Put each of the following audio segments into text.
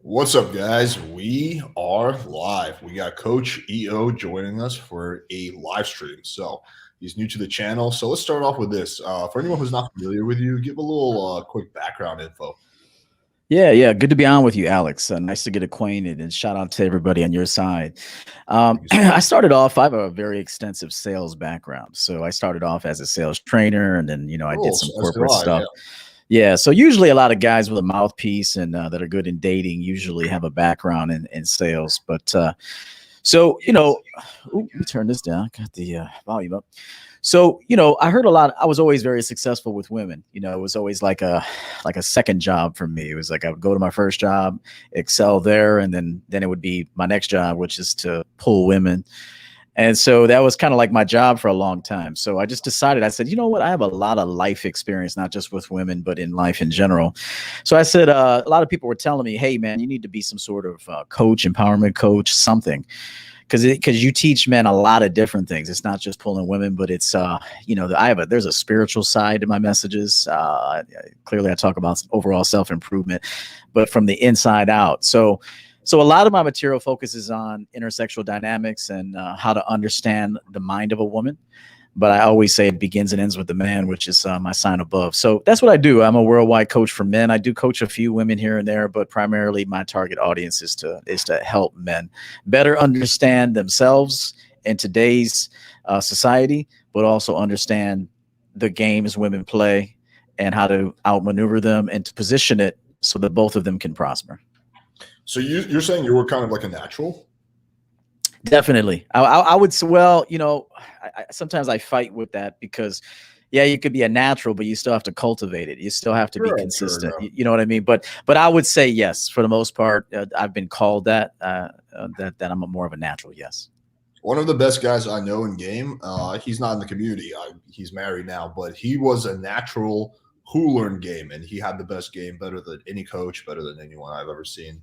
What's up, guys? We are live. We got Coach EO joining us for a live stream. So he's new to the channel. So let's start off with this. For anyone who's not familiar with you, give a little quick background info. Yeah. Good to be on with you, Alex. Nice to get acquainted, and shout out to everybody on your side. Thank you so I much. started off. I have a very extensive sales background, so I started off as a sales trainer, and then I did Cool. some So as do corporate I. stuff. Yeah. Yeah, so usually a lot of guys with a mouthpiece and that are good in dating usually have a background in sales. But let me turn this down. Got the volume up. So, I heard a lot. I was always very successful with women. It was always like a second job for me. It was like I would go to my first job, excel there, and then it would be my next job, which is to pull women. And so that was kind of like my job for a long time. So I just decided, I said, you know what? I have a lot of life experience, not just with women, but in life in general. So I said, a lot of people were telling me, hey, man, you need to be some sort of coach, empowerment coach, something. Because you teach men a lot of different things. It's not just pulling women, but it's there's a spiritual side to my messages. Clearly, I talk about overall self-improvement, but from the inside out. So a lot of my material focuses on intersexual dynamics and how to understand the mind of a woman. But I always say it begins and ends with the man, which is my sign above. So that's what I do. I'm a worldwide coach for men. I do coach a few women here and there, but primarily my target audience is to help men better understand themselves in today's society, but also understand the games women play and how to outmaneuver them and to position it so that both of them can prosper. So you're saying you were kind of like a natural? Definitely. I would say, well, sometimes I fight with that because, yeah, you could be a natural, but you still have to cultivate it. You still have to be Sure. consistent. No. You know what I mean? But I would say yes, for the most part. I've been called that I'm more of a natural. Yes. One of the best guys I know in game. He's not in the community. He's married now, but he was a natural who learned game, and he had the best game, better than any coach, better than anyone I've ever seen.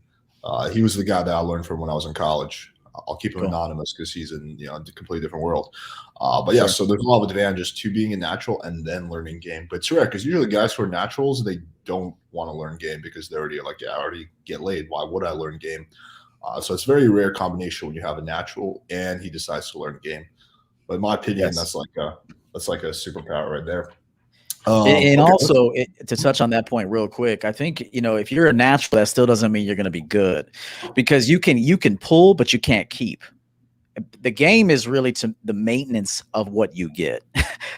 He was the guy that I learned from when I was in college. I'll keep him Cool. anonymous because he's in a completely different world. But yeah, Sure. so there's a lot of advantages to being a natural and then learning game. But it's rare because usually guys who are naturals, they don't want to learn game because they're already like, yeah, I already get laid. Why would I learn game? So it's a very rare combination when you have a natural and he decides to learn the game. But in my opinion, Yes. that's like a superpower right there. And Okay, also, to touch on that point real quick, I think if you're a natural, that still doesn't mean you're going to be good, because you can pull, but you can't keep. The game is really to the maintenance of what you get.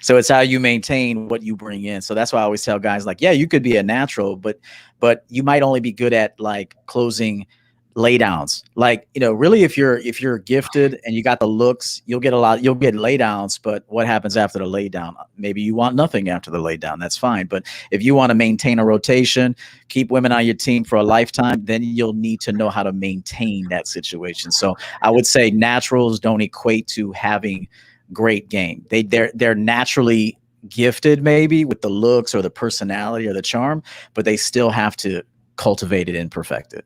So it's how you maintain what you bring in. So that's why I always tell guys, like, yeah, you could be a natural, but you might only be good at like closing lay downs. Like, really, if you're gifted and you got the looks, you'll get lay downs. But what happens after the lay down? Maybe you want nothing after the lay down. That's fine. But if you want to maintain a rotation, keep women on your team for a lifetime, then you'll need to know how to maintain that situation. So I would say naturals don't equate to having great game. They're naturally gifted, maybe with the looks or the personality or the charm, but they still have to cultivate it and perfect it.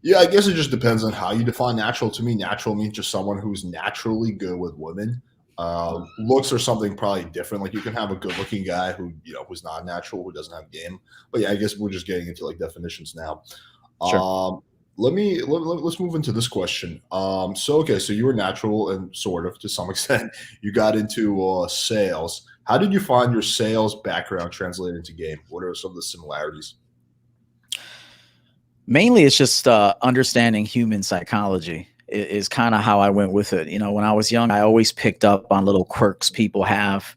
yeah, I guess it just depends on how you define natural. To me, natural means just someone who's naturally good with women. Looks are something probably different. Like you can have a good-looking guy who's not natural, who doesn't have game. But yeah, I guess we're just getting into like definitions now. Sure. Um, let's move into this question. So okay, so you were natural and sort of to some extent. You got into sales. How did you find your sales background translated into game? What are some of the similarities? Mainly, it's just understanding human psychology is kind of how I went with it. When I was young, I always picked up on little quirks people have,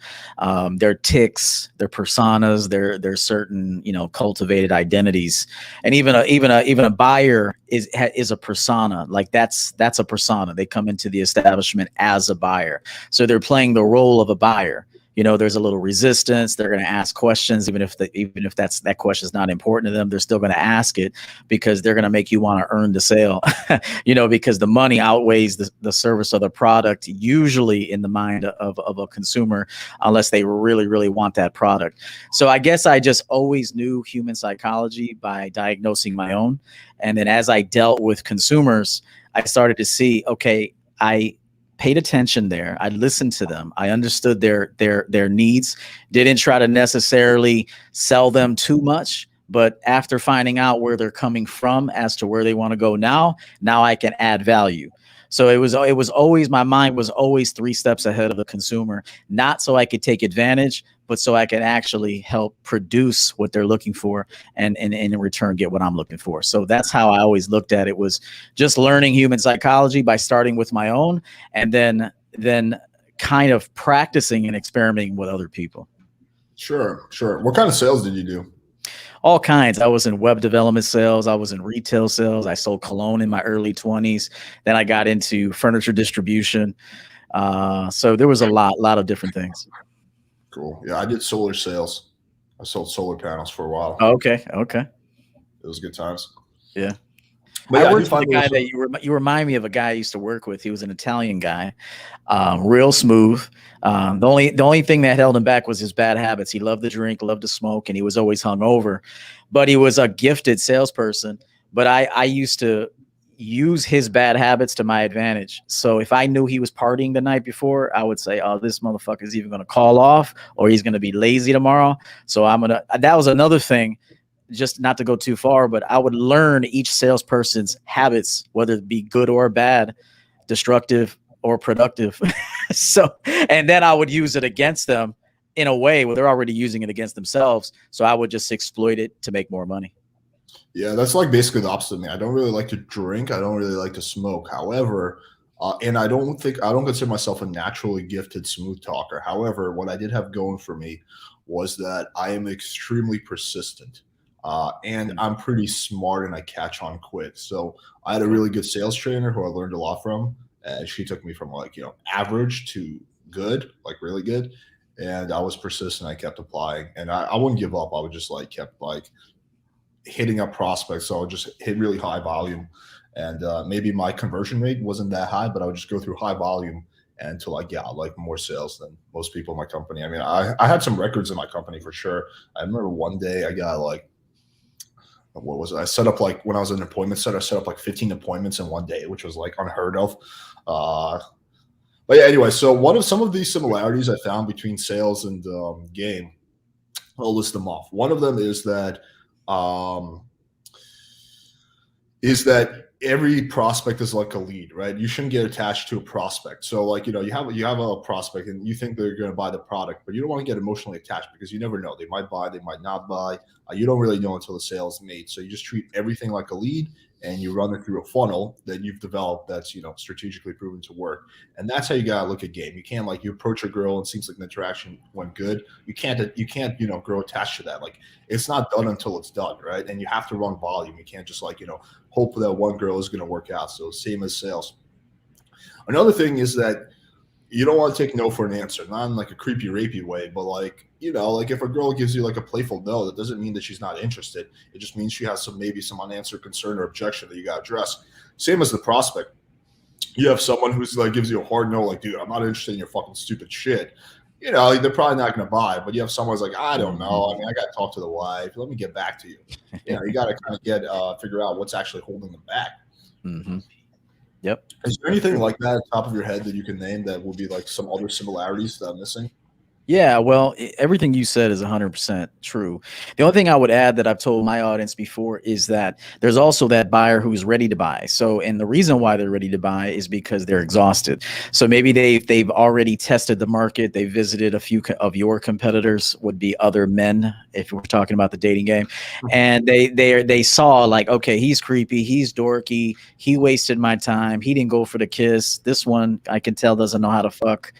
their ticks, their personas, their certain cultivated identities, and even a buyer is a persona. Like that's a persona. They come into the establishment as a buyer, so they're playing the role of a buyer. There's a little resistance. They're going to ask questions, even if that question is not important to them. They're still going to ask it because they're going to make you want to earn the sale. Because the money outweighs the service of the product, usually in the mind of a consumer, unless they really, really want that product. So I guess I just always knew human psychology by diagnosing my own. And then as I dealt with consumers, I started to see, okay, I paid attention there. I listened to them. I understood their needs. Didn't try to necessarily sell them too much, But after finding out where they're coming from as to where they want to go now I can add value. So it was always, my mind was always 3 steps ahead of the consumer, not so I could take advantage, but so I can actually help produce what they're looking for, and in return get what I'm looking for. So that's how I always looked at it, was just learning human psychology by starting with my own, and then kind of practicing and experimenting with other people. Sure, sure. What kind of sales did you do? All kinds. I was in web development sales. I was in retail sales. I sold cologne in my early 20s. Then I got into furniture distribution. So there was a lot of different things. Cool. Yeah, I did solar sales. I sold solar panels for a while. Oh, okay. Okay. It was good times. Yeah. But I yeah, I do worked with find a guy that you remind me of a guy I used to work with. He was an Italian guy, real smooth. The only thing that held him back was his bad habits. He loved to drink, loved to smoke, and he was always hungover. But he was a gifted salesperson. But I used to use his bad habits to my advantage. So if I knew he was partying the night before, I would say, "Oh, this motherfucker is either going to call off or he's going to be lazy tomorrow." So I'm gonna. That was another thing, just not to go too far, but I would learn each salesperson's habits, whether it be good or bad, destructive or productive. So, and then I would use it against them in a way where they're already using it against themselves. So I would just exploit it to make more money. Yeah, that's like basically the opposite of me. I don't really like to drink. I don't really like to smoke. However, and I don't consider myself a naturally gifted smooth talker. However, what I did have going for me was that I am extremely persistent, and I'm pretty smart, and I catch on quick. So I had a really good sales trainer who I learned a lot from, and she took me from like average to good, like really good. And I was persistent. I kept applying, and I wouldn't give up. I would just like kept like hitting up prospects. So I would just hit really high volume, and maybe my conversion rate wasn't that high, but I would just go through high volume until I got like more sales than most people in my company. I mean, I had some records in my company for sure. I remember one day I got like, what was it? I set up like when I was in an appointment center, I set up like 15 appointments in one day, which was like unheard of. Uh, but yeah, anyway, so one of some of these similarities I found between sales and game, I'll list them off. One of them um, is that every prospect is like a lead, right? You shouldn't get attached to a prospect. So like, you have a prospect and you think they're going to buy the product, but you don't want to get emotionally attached because you never know. They might buy, they might not buy. You don't really know until the sale is made. So you just treat everything like a lead, and you run it through a funnel that you've developed that's, strategically proven to work. And that's how you got to look at game. You can't like, you approach a girl and it seems like the interaction went good. You can't, grow attached to that. Like it's not done until it's done. Right. And you have to run volume. You can't just like, hope that one girl is going to work out. So same as sales. Another thing is that you don't want to take no for an answer, not in like a creepy, rapey way, but like, like if a girl gives you like a playful no, that doesn't mean that she's not interested. It just means she has maybe some unanswered concern or objection that you got to address. Same as the prospect. You have someone who's like gives you a hard no, like, dude, I'm not interested in your fucking stupid shit. Like they're probably not going to buy, but you have someone who's like, I don't know. I mean, I got to talk to the wife. Let me get back to you. You got to kind of figure out what's actually holding them back. Mm-hmm. Yep. Is there anything like that at the top of your head that you can name that will be like some other similarities that I'm missing? Yeah, well, everything you said is 100% true. The only thing I would add that I've told my audience before is that there's also that buyer who's ready to buy. So, and the reason why they're ready to buy is because they're exhausted. So maybe they've already tested the market. They visited a few of your competitors, would be other men, if we're talking about the dating game, and they saw like, okay, he's creepy, he's dorky, he wasted my time, he didn't go for the kiss. This one I can tell doesn't know how to fuck.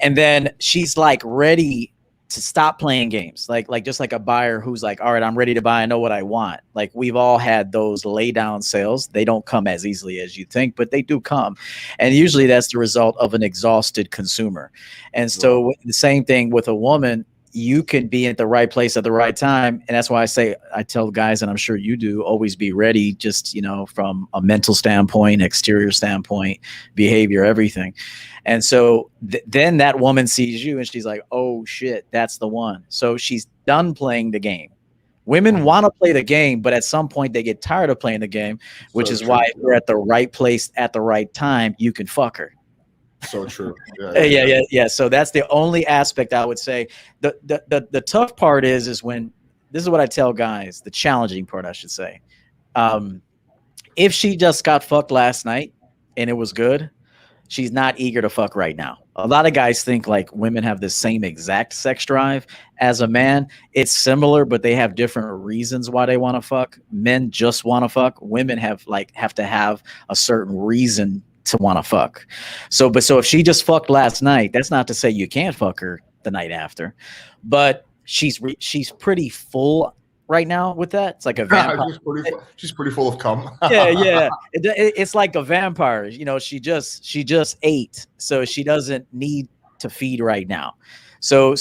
And then she's like ready to stop playing games, like just like a buyer who's like, all right, I'm ready to buy. I know what I want. Like we've all had those lay down sales. They don't come as easily as you think, but they do come. And usually that's the result of an exhausted consumer. And so the same thing with a woman, you can be at the right place at the right time. And that's why I tell guys, and I'm sure you do, always be ready, just, from a mental standpoint, exterior standpoint, behavior, everything. And so then that woman sees you and she's like, oh shit, that's the one. So she's done playing the game. Women want to play the game, but at some point they get tired of playing the game, which is why if you're at the right place at the right time, you can fuck her. So true. Yeah. So that's the only aspect I would say. The tough part is when this is what I tell guys, the challenging part, I should say. Um, if she just got fucked last night and it was good, she's not eager to fuck right now. A lot of guys think like women have the same exact sex drive as a man. It's similar, but they have different reasons why they want to fuck. Men just want to fuck. Women have to have a certain reason to want to fuck. So if she just fucked last night, that's not to say you can't fuck her the night after, but she's pretty full right now with that. It's like a vampire. She's pretty full of cum. Yeah. It's like a vampire. You know, she just ate, so she doesn't need to feed right now. So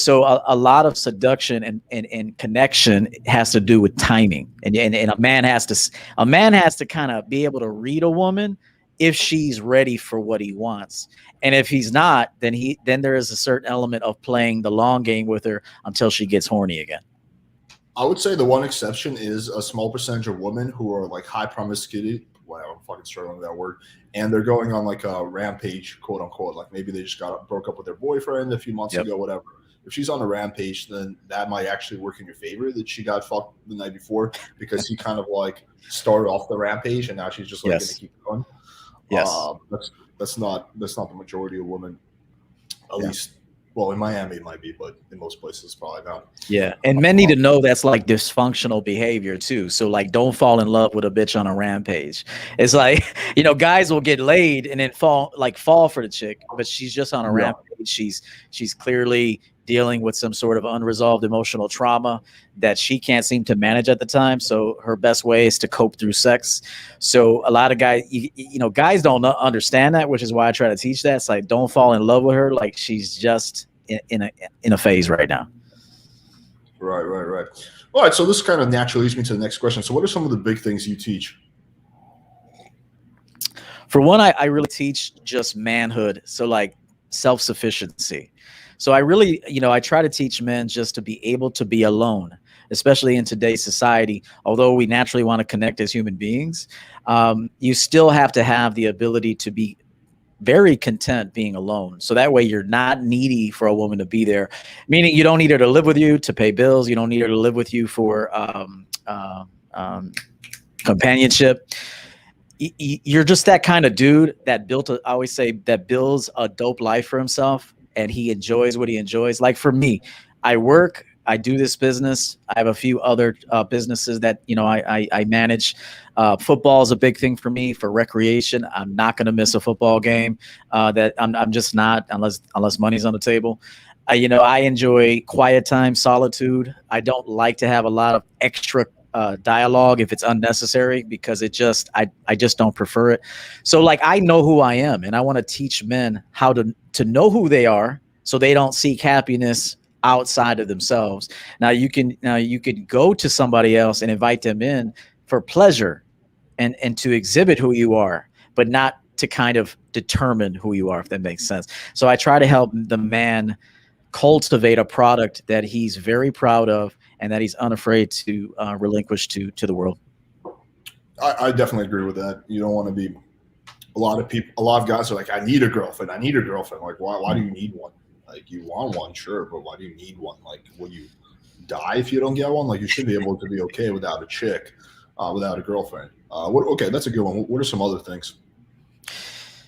a lot of seduction and connection has to do with timing, and a man has to kind of be able to read a woman if she's ready for what he wants. And if he's not, then there is a certain element of playing the long game with her until she gets horny again. I would say the one exception is a small percentage of women who are like high promiscuity. Wow, I'm fucking struggling with that word. And they're going on like a rampage, quote unquote. Like maybe they just broke up with their boyfriend a few months ago, whatever. If she's on a rampage, then that might actually work in your favor that she got fucked the night before, because he kind of like started off the rampage and now she's just like going to keep going. Yes. That's not the majority of women, at least. Well, in Miami it might be, but in most places probably not. Yeah, and men need to know that's like dysfunctional behavior too. So like, don't fall in love with a bitch on a rampage. It's like, you know, guys will get laid and then fall for the chick, but she's just on a rampage. She's clearly dealing with some sort of unresolved emotional trauma that she can't seem to manage at the time. So her best way is to cope through sex. So a lot of guys, you know, guys don't understand that, which is why I try to teach that. It's like, don't fall in love with her. Like she's just in a phase right now. Right. All right. So this kind of naturally leads me to the next question. So what are some of the big things you teach? For one, I really teach just manhood. So like self-sufficiency. So I really, you know, I try to teach men just to be able to be alone, especially in today's society. Although we naturally want to connect as human beings, you still have to have the ability to be very content being alone. So that way you're not needy for a woman to be there, meaning you don't need her to live with you to pay bills. You don't need her to live with you for companionship. You're just that kind of dude that I always say that builds a dope life for himself. And he enjoys what he enjoys. Like for me, I work, I do this business. I have a few other businesses that, you know, I manage. Football is a big thing for me for recreation. I'm not going to miss a football game. That I'm just not, unless money's on the table. You know, I enjoy quiet time, solitude. I don't like to have a lot of extra dialogue if it's unnecessary, because I just don't prefer it. So like, I know who I am, and I want to teach men how to know who they are, so they don't seek happiness outside of themselves. Now you could go to somebody else and invite them in for pleasure and to exhibit who you are, but not to kind of determine who you are, if that makes sense. So I try to help the man cultivate a product that he's very proud of and that he's unafraid to relinquish to the world. I definitely agree with that. You don't want to be, a lot of guys are like, I need a girlfriend. Like, why do you need one? Like, you want one, sure, but why do you need one? Like, will you die if you don't get one? Like, you should be able to be okay without a chick, without a girlfriend. Okay, that's a good one. What are some other things?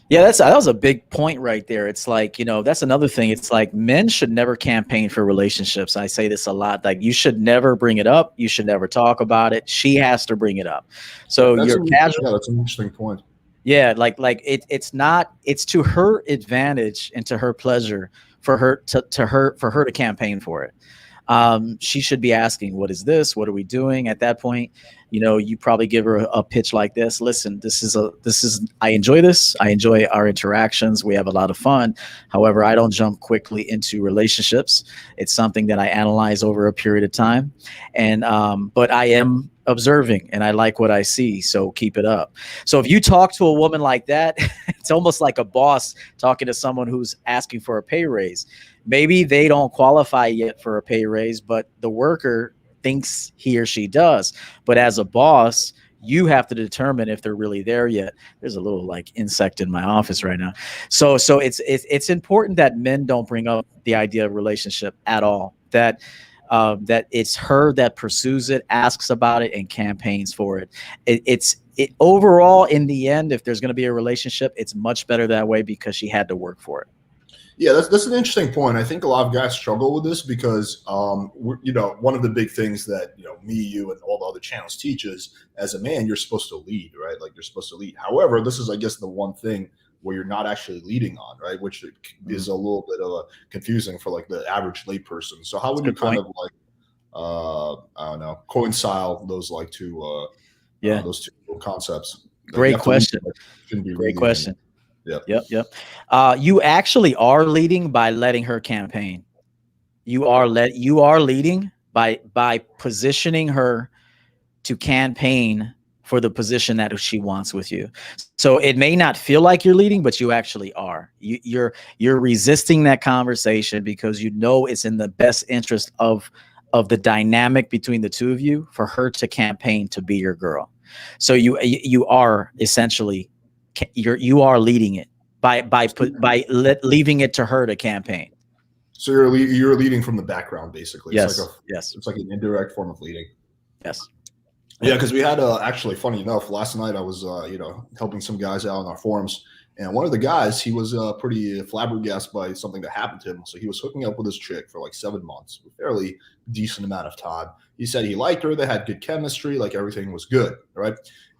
Yeah, that was a big point right there. It's like, you know, that's another thing. It's like, men should never campaign for relationships. I say this a lot. Like, you should never bring it up. You should never talk about it. She has to bring it up. So that's that's an interesting point. Yeah, it's to her advantage and to her pleasure for her to campaign for it. She should be asking, what is this? What are we doing? At that point, you know, you probably give her a pitch like this. Listen, I enjoy this. I enjoy our interactions. We have a lot of fun. However, I don't jump quickly into relationships. It's something that I analyze over a period of time. And, but I am observing and I like what I see. So keep it up. So if you talk to a woman like that, it's almost like a boss talking to someone who's asking for a pay raise. Maybe they don't qualify yet for a pay raise, but the worker thinks he or she does. But as a boss, you have to determine if they're really there yet. There's a little like insect in my office right now. So it's important that men don't bring up the idea of relationship at all. That that it's her that pursues it, asks about it, and campaigns for it. It overall, in the end, if there's going to be a relationship, it's much better that way because she had to work for it. Yeah, that's an interesting point. I think a lot of guys struggle with this because, one of the big things that me, you, and all the other channels teach is, as a man, you're supposed to lead, right? Like you're supposed to lead. However, this is, I guess, the one thing where you're not actually leading on, right? Which is a little bit of confusing for like the average layperson. So how would you kind of like, I don't know, coincide those like those two concepts? Great question. Great question. Yep. You actually are leading by letting her campaign. You are leading by positioning her to campaign for the position that she wants with you. So it may not feel like you're leading, but you actually are. You're resisting that conversation because it's in the best interest of the dynamic between the two of you for her to campaign to be your girl. So you are essentially you are leading it by leaving it to her to campaign. So you're leading from the background, basically. Yes. It's like an indirect form of leading. Yes. Yeah, because we had actually, funny enough, last night I was helping some guys out on our forums, and one of the guys, he was pretty flabbergasted by something that happened to him. So he was hooking up with his chick for like 7 months, a fairly decent amount of time. He said he liked her, they had good chemistry, like everything was good, right?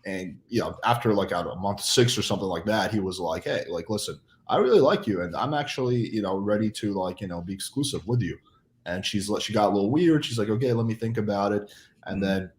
And after like out of month 6 or something like that, he was like, "Hey, like, listen, I really like you, and I'm actually ready to like be exclusive with you." And she got a little weird. She's like, "Okay, let me think about it." And then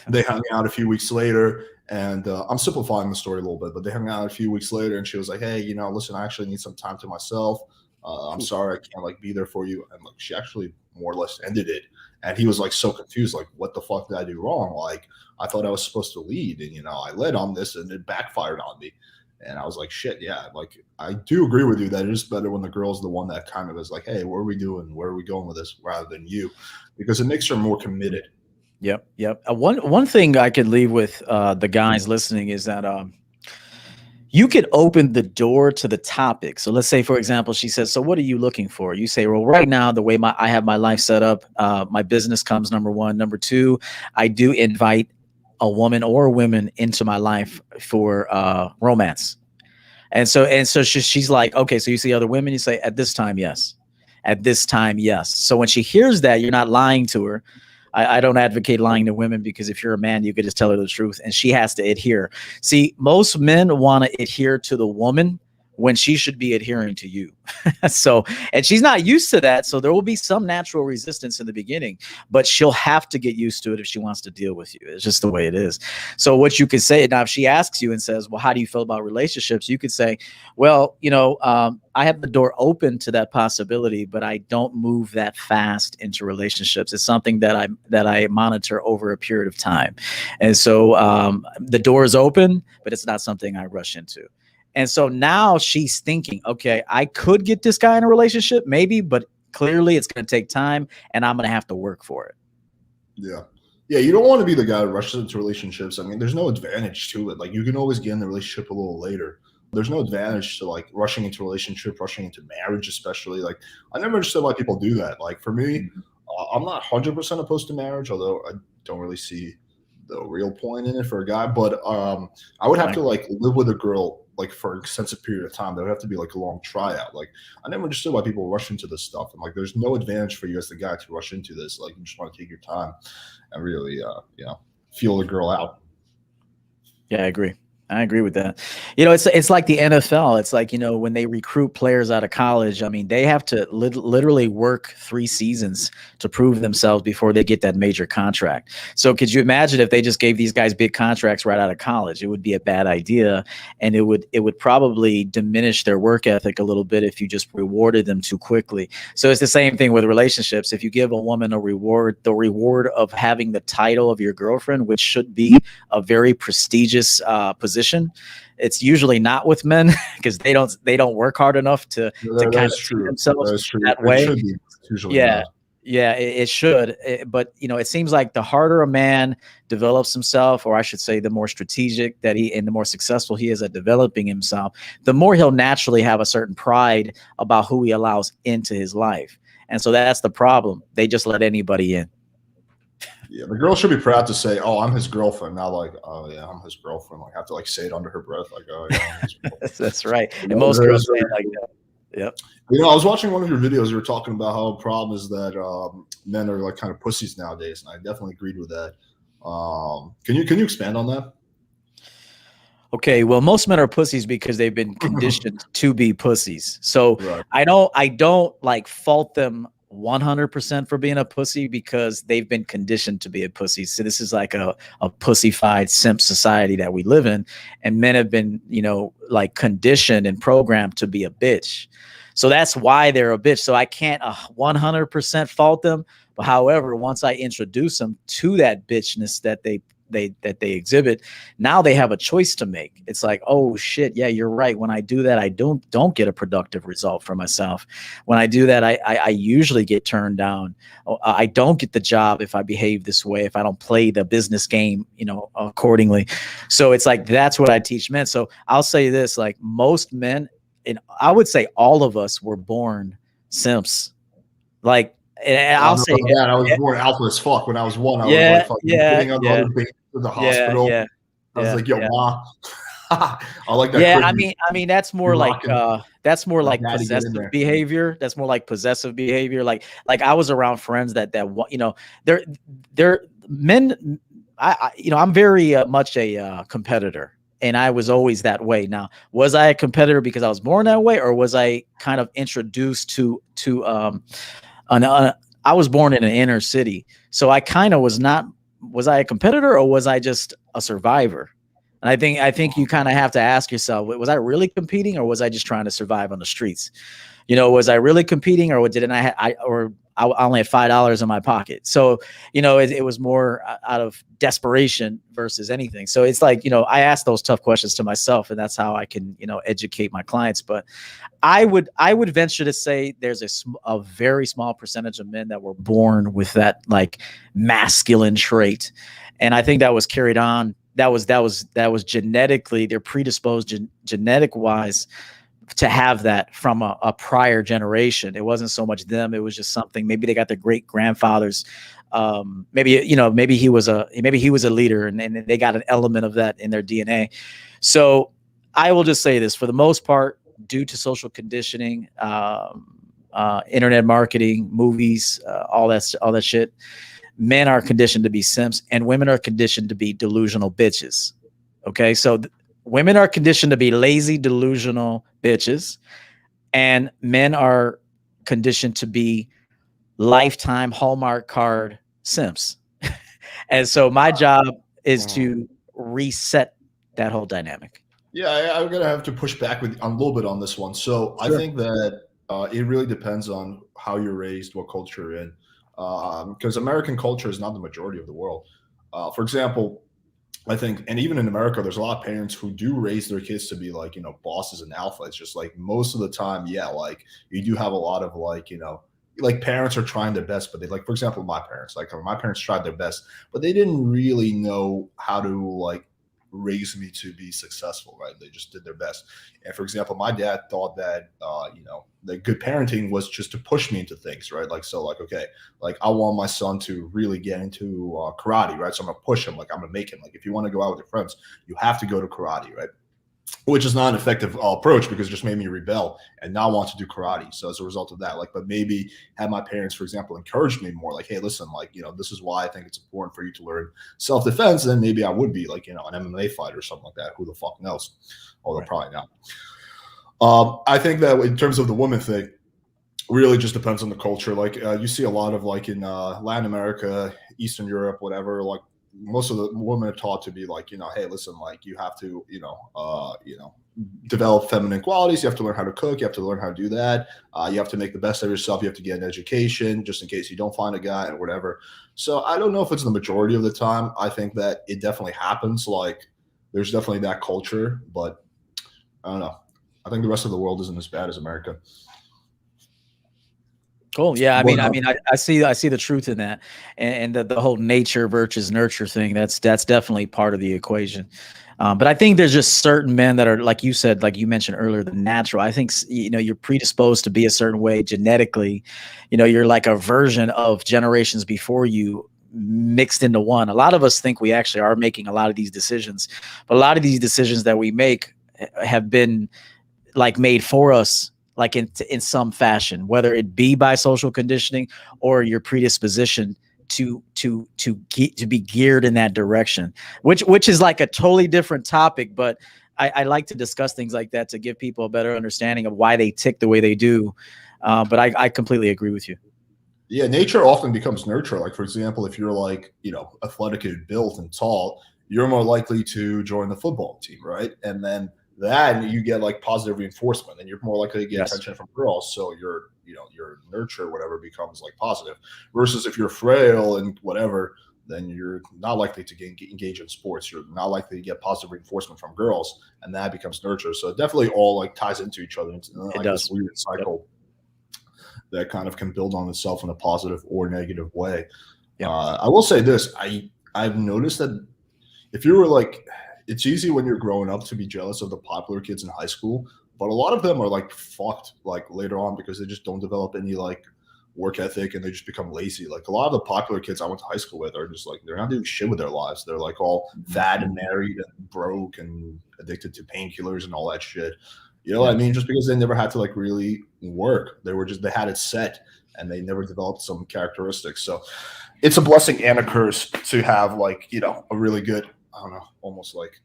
they hung out a few weeks later, and I'm simplifying the story a little bit, but they hung out a few weeks later, and she was like, "Hey, listen, I actually need some time to myself. I'm sorry, I can't like be there for you." And like she actually more or less ended it. And he was like so confused, like, what the fuck did I do wrong? Like, I thought I was supposed to lead, and I led on this, and it backfired on me. And I was like, shit, yeah. Like, I do agree with you that it is better when the girl's the one that kind of is like, "Hey, what are we doing? Where are we going with this?" rather than you, because it makes her more committed. Yep. One thing I could leave with the guys listening is that you could open the door to the topic. So let's say, for example, she says, "So what are you looking for?" You say, "Well, right now, the way I have my life set up, my business comes number one. Number two, I do invite a woman or women into my life for romance." And so she's like, "Okay, so you see other women?" You say, "At this time, yes. At this time, yes." So when she hears that, you're not lying to her. I don't advocate lying to women, because if you're a man, you could just tell her the truth, and she has to adhere. See, most men want to adhere to the woman when she should be adhering to you. And she's not used to that. So there will be some natural resistance in the beginning, but she'll have to get used to it if she wants to deal with you. It's just the way it is. So what you could say now, if she asks you and says, "Well, how do you feel about relationships?" You could say, "Well, I have the door open to that possibility, but I don't move that fast into relationships. It's something that I monitor over a period of time. And so the door is open, but it's not something I rush into." And so now she's thinking, okay, I could get this guy in a relationship, maybe, but clearly it's going to take time, and I'm going to have to work for it. Yeah. Yeah, you don't want to be the guy that rushes into relationships. I mean, there's no advantage to it. Like, you can always get in the relationship a little later. There's no advantage to like rushing into a relationship, rushing into marriage, especially. Like, I never understood why people do that. Like, for me, I'm not 100% opposed to marriage, although I don't really see the real point in it for a guy. But I would have to like live with a girl like for an extensive period of time. There would have to be like a long tryout. Like, I never understood why people rush into this stuff. And like, there's no advantage for you as the guy to rush into this. Like, you just want to take your time and really, feel the girl out. Yeah, I agree. I agree with that. It's like the NFL. It's like, when they recruit players out of college, I mean, they have to literally work 3 seasons to prove themselves before they get that major contract. So could you imagine if they just gave these guys big contracts right out of college? It would be a bad idea. And it would probably diminish their work ethic a little bit if you just rewarded them too quickly. So it's the same thing with relationships. If you give a woman the reward of having the title of your girlfriend, which should be a very prestigious position, it's usually not with men, because they don't work hard enough to kind of see themselves that way. It should. But it seems like the harder a man develops himself, or I should say, the more strategic and the more successful he is at developing himself, the more he'll naturally have a certain pride about who he allows into his life. And so that's the problem. They just let anybody in. Yeah, the girl should be proud to say, "Oh, I'm his girlfriend." Not like, "Oh yeah, I'm his girlfriend." Like, have to like say it under her breath, like, "Oh yeah, I'm his girlfriend." That's right. You And know, most that girls is say very it like cool. that. Yep. I was watching one of your videos. You were talking about how a problem is that men are like kind of pussies nowadays, and I definitely agreed with that. Can you expand on that? Okay, well, most men are pussies because they've been conditioned to be pussies. So Right. I don't like fault them 100% for being a pussy because they've been conditioned to be a pussy. So this is like a pussified simp society that we live in, and men have been, like conditioned and programmed to be a bitch. So that's why they're a bitch. So I can't 100% fault them. But however, once I introduce them to that bitchness that they exhibit, now they have a choice to make. It's like, oh shit, yeah, you're right. When I do that, I don't get a productive result for myself. When I do that, I usually get turned down. I don't get the job if I behave this way, if I don't play the business game, accordingly. So it's like that's what I teach men. So I'll say this: like most men, and I would say all of us were born simps. Like, and I I'll don't know say, about that. I was born alpha as fuck. When I was one, I was like yeah, fucking yeah, hitting on the yeah, other babies to the yeah, hospital. yeah, I was yeah, like, "Yo, yeah. ma." I like that Yeah, quick. I mean that's You more like rocking, like daddy, get in possessive there. behavior. That's more like possessive behavior. Like I was around friends that they're men. I'm very much a competitor, and I was always that way. Now, was I a competitor because I was born that way, or was I kind of introduced to an I was born in an inner city, so I kind of was not. Was I a competitor, or was I just a survivor? And I think you kind of have to ask yourself, was I really competing, or was I just trying to survive on the streets? Was I really competing, or didn't I only had $5 in my pocket? So, it was more out of desperation versus anything. So it's like, I ask those tough questions to myself, and that's how I can, educate my clients. But I would venture to say there's a very small percentage of men that were born with that like masculine trait, and I think that was carried on. That was genetically, they're predisposed genetic wise to have that from a prior generation. It wasn't so much them; it was just something. Maybe they got their great grandfathers. Maybe he was a leader, and they got an element of that in their DNA. So I will just say this: for the most part, due to social conditioning, internet marketing, movies, all that shit, men are conditioned to be simps, and women are conditioned to be delusional bitches. Okay, so women are conditioned to be lazy, delusional bitches, and men are conditioned to be lifetime Hallmark card simps. And so my job is to reset that whole dynamic. Yeah, I'm gonna have to push back with on a little bit on this one. So I Sure. think that it really depends on how you're raised, what culture you're in, because American culture is not the majority of the world. For example, I think, and even in America, there's a lot of parents who do raise their kids to be like, bosses and alpha. It's just like most of the time, yeah, like you do have a lot of like, like parents are trying their best, but they like, for example, my parents tried their best, but they didn't really know how to like raise me to be successful, right? They just did their best. And for example, my dad thought that, the good parenting was just to push me into things, right? Like, so like, okay, like I want my son to really get into karate, right? So I'm gonna push him, like I'm gonna make him, like if you want to go out with your friends, you have to go to karate, right? Which is not an effective approach because it just made me rebel and now want to do karate. So as a result of that, like, but maybe had my parents, for example, encouraged me more, like, hey, listen, like, this is why I think it's important for you to learn self-defense, then maybe I would be like, an MMA fighter or something like that. Who the fuck knows? Although Right. probably not. I think that in terms of the woman thing, really just depends on the culture. Like you see a lot of like in Latin America, Eastern Europe, whatever. Like most of the women are taught to be like, hey, listen, like you have to, develop feminine qualities. You have to learn how to cook. You have to learn how to do that. You have to make the best of yourself. You have to get an education just in case you don't find a guy or whatever. So I don't know if it's the majority of the time. I think that it definitely happens. Like there's definitely that culture, but I don't know. I think the rest of the world isn't as bad as America. Cool. Yeah. But I see the truth in that, and the whole nature versus nurture thing. That's definitely part of the equation. But I think there's just certain men that are, like you said, like you mentioned earlier, the natural. I think you're predisposed to be a certain way genetically. You're like a version of generations before you mixed into one. A lot of us think we actually are making a lot of these decisions, but a lot of these decisions that we make have been like made for us, like in some fashion, whether it be by social conditioning or your predisposition to be geared in that direction, which is like a totally different topic. But I like to discuss things like that to give people a better understanding of why they tick the way they do. But I completely agree with you. yeah, nature often becomes nurture. Like, for example, if you're like, athletic and built and tall, you're more likely to join the football team, right? And then you get like positive reinforcement, and you're more likely to get Yes. attention from girls. So your nurture, whatever, becomes like positive. Versus if you're frail and whatever, then you're not likely to engage in sports. You're not likely to get positive reinforcement from girls, and that becomes nurture. So it definitely all like ties into each other. It's It like this does. weird Yep. cycle that kind of can build on itself in a positive or negative way. Yep. I will say this: I've noticed that if you were like, it's easy when you're growing up to be jealous of the popular kids in high school, but a lot of them are like fucked like later on because they just don't develop any like work ethic and they just become lazy. Like a lot of the popular kids I went to high school with are just like they're not doing shit with their lives. They're like all fat and married and broke and addicted to painkillers and all that shit. You know what Yeah. I mean? Just because they never had to like really work. They had it set and they never developed some characteristics. So it's a blessing and a curse to have like, a really good, I don't know, almost like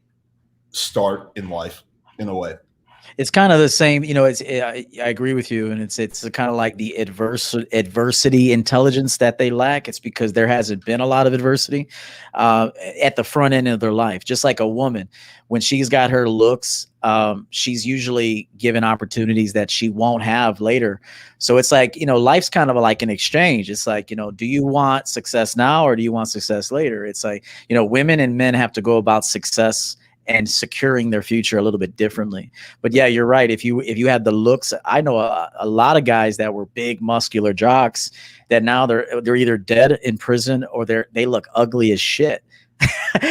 start in life in a way. It's kind of the same, I agree with you, and it's kind of like the adversity intelligence that they lack. It's because there hasn't been a lot of adversity uh, at the front end of their life. Just like a woman, when she's got her looks, she's usually given opportunities that she won't have later. So it's like, life's kind of like an exchange. It's like, do you want success now or do you want success later? It's like, women and men have to go about success and securing their future a little bit differently. But yeah, you're right. If you had the looks, I know a lot of guys that were big muscular jocks that now they're either dead in prison or they look ugly as shit.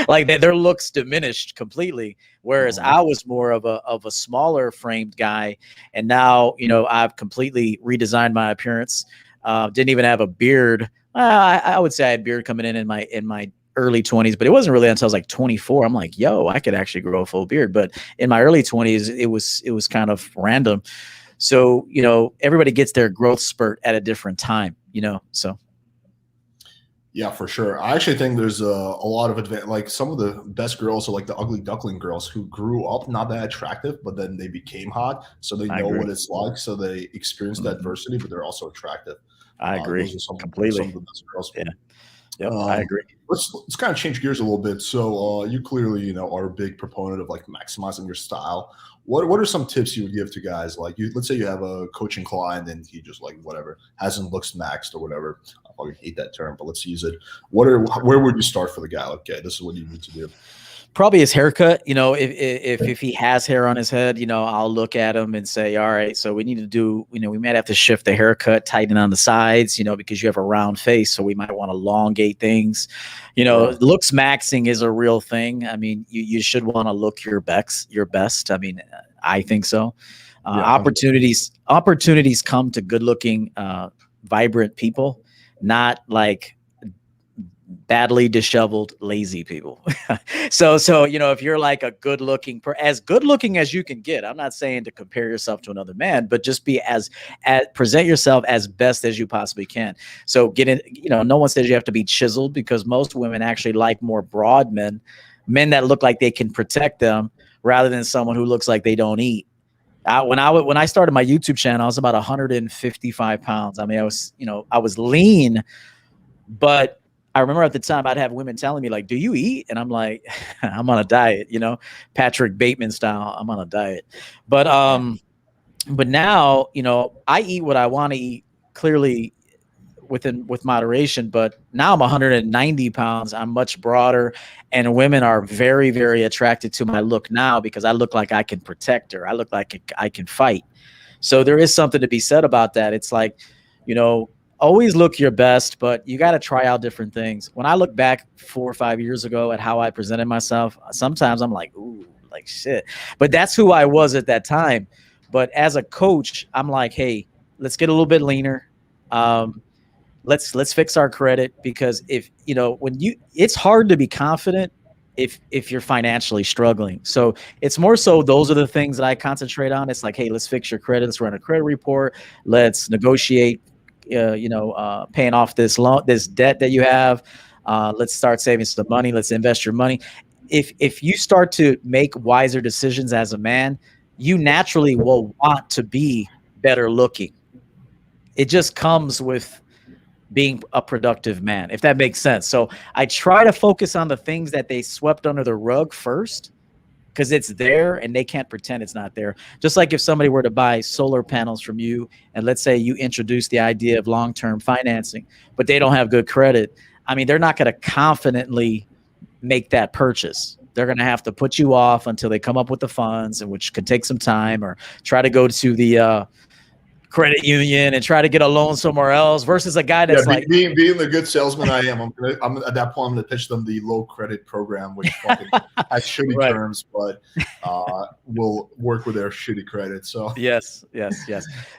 Like their looks diminished completely. Whereas Mhm. I was more of a smaller framed guy, and now I've completely redesigned my appearance. Didn't even have a beard. I would say I had beard coming in my early 20s, but it wasn't really until I was like 24. I'm like, yo, I could actually grow a full beard. But in my early 20s, it was kind of random. So, everybody gets their growth spurt at a different time, so Yeah, for sure. I actually think there's a lot of like some of the best girls are like the ugly duckling girls who grew up not that attractive, but then they became hot. So they I know agree. what it's like. So they experience that Mhm. adversity, but they're also attractive. I Those agree are some completely. of the best girls. Yeah. Yep. I Um, agree. let's kind of change gears a little bit. So you clearly are a big proponent of like maximizing your style. What are some tips you would give to guys like you? Let's say you have a coaching client and he just like whatever hasn't looks maxed or whatever. I probably hate that term, but let's use it. Where would you start for the guy? Like, okay, this is what you need to do. Probably his haircut. If he has hair on his head, I'll look at him and say, all right, so we need to do, we might have to shift the haircut, tighten on the sides, because you have a round face, so we might want to elongate things. Yeah, Looks maxing is a real thing. I mean, you should want to look your best, your best. I mean, I think so. yeah, 100%. Opportunities come to good looking, vibrant people, not like badly disheveled, lazy people. So if you're like a as good looking as you can get, I'm not saying to compare yourself to another man, but just be as present yourself as best as you possibly can. So get in, no one says you have to be chiseled, because most women actually like more broad men that look like they can protect them, rather than someone who looks like they don't eat. When I started my YouTube channel, I was about 155 pounds. I mean, I was lean, but I remember at the time I'd have women telling me like, "Do you eat?" And I'm like, "I'm on a diet," Patrick Bateman style. I'm on a diet. But Yeah. now, I eat what I want to eat, clearly with moderation. But now I'm 190 pounds. I'm much broader, and women are very, very attracted to my look now, because I look like I can protect her. I look like I can fight. So there is something to be said about that. It's like, you know, always look your best, but you got to try out different things. When I look back 4 or 5 years ago at how I presented myself, sometimes I'm like, ooh, like shit. But that's who I was at that time. But as a coach, I'm like, hey, let's get a little bit leaner. Um, let's fix our credit, because if you know, when you, it's hard to be confident if you're financially struggling. So it's more so those are the things that I concentrate on. It's like, hey, let's fix your credit, let's run a credit report, let's negotiate paying off this loan, this debt that you have. Let's start saving some money, let's invest your money. If you start to make wiser decisions as a man, you naturally will want to be better looking. It just comes with being a productive man, if that makes sense. So I try to focus on the things that they swept under the rug first, because it's there and they can't pretend it's not there. Just like if somebody were to buy solar panels from you, and let's say you introduce the idea of long-term financing, but they don't have good credit. I mean, they're not going to confidently make that purchase. They're going to have to put you off until they come up with the funds, and which could take some time, or try to go to the credit union and try to get a loan somewhere else, versus a guy that's like being the good salesman I am, I'm at that point I'm gonna pitch them the low credit program, which fucking has shitty right. terms, but will work with their shitty credit. So yes.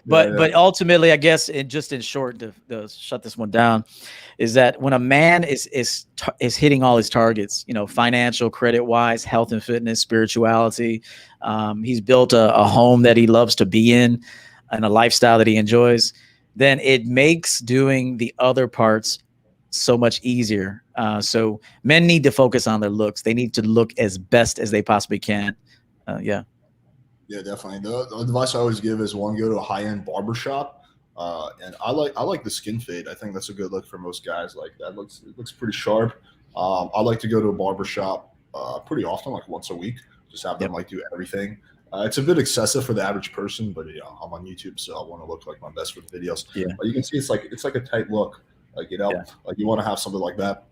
But ultimately, I guess, in short, to shut this one down, is that when a man is hitting all his targets, you know, financial, credit wise, health and fitness, spirituality, he's built a home that he loves to be in, and a lifestyle that he enjoys, then it makes doing the other parts so much easier. So men need to focus on their looks. They need to look as best as they possibly can. Yeah, definitely. The advice I always give is, one, go to a high-end barbershop. And I like the skin fade. I think that's a good look for most guys. Like, it looks pretty sharp. I like to go to a barbershop pretty often, like once a week. Just have them like do everything. It's a bit excessive for the average person, but I'm on YouTube, so I want to look like my best for the videos. Yeah. But you can see it's like a tight look, like like you want to have something like that.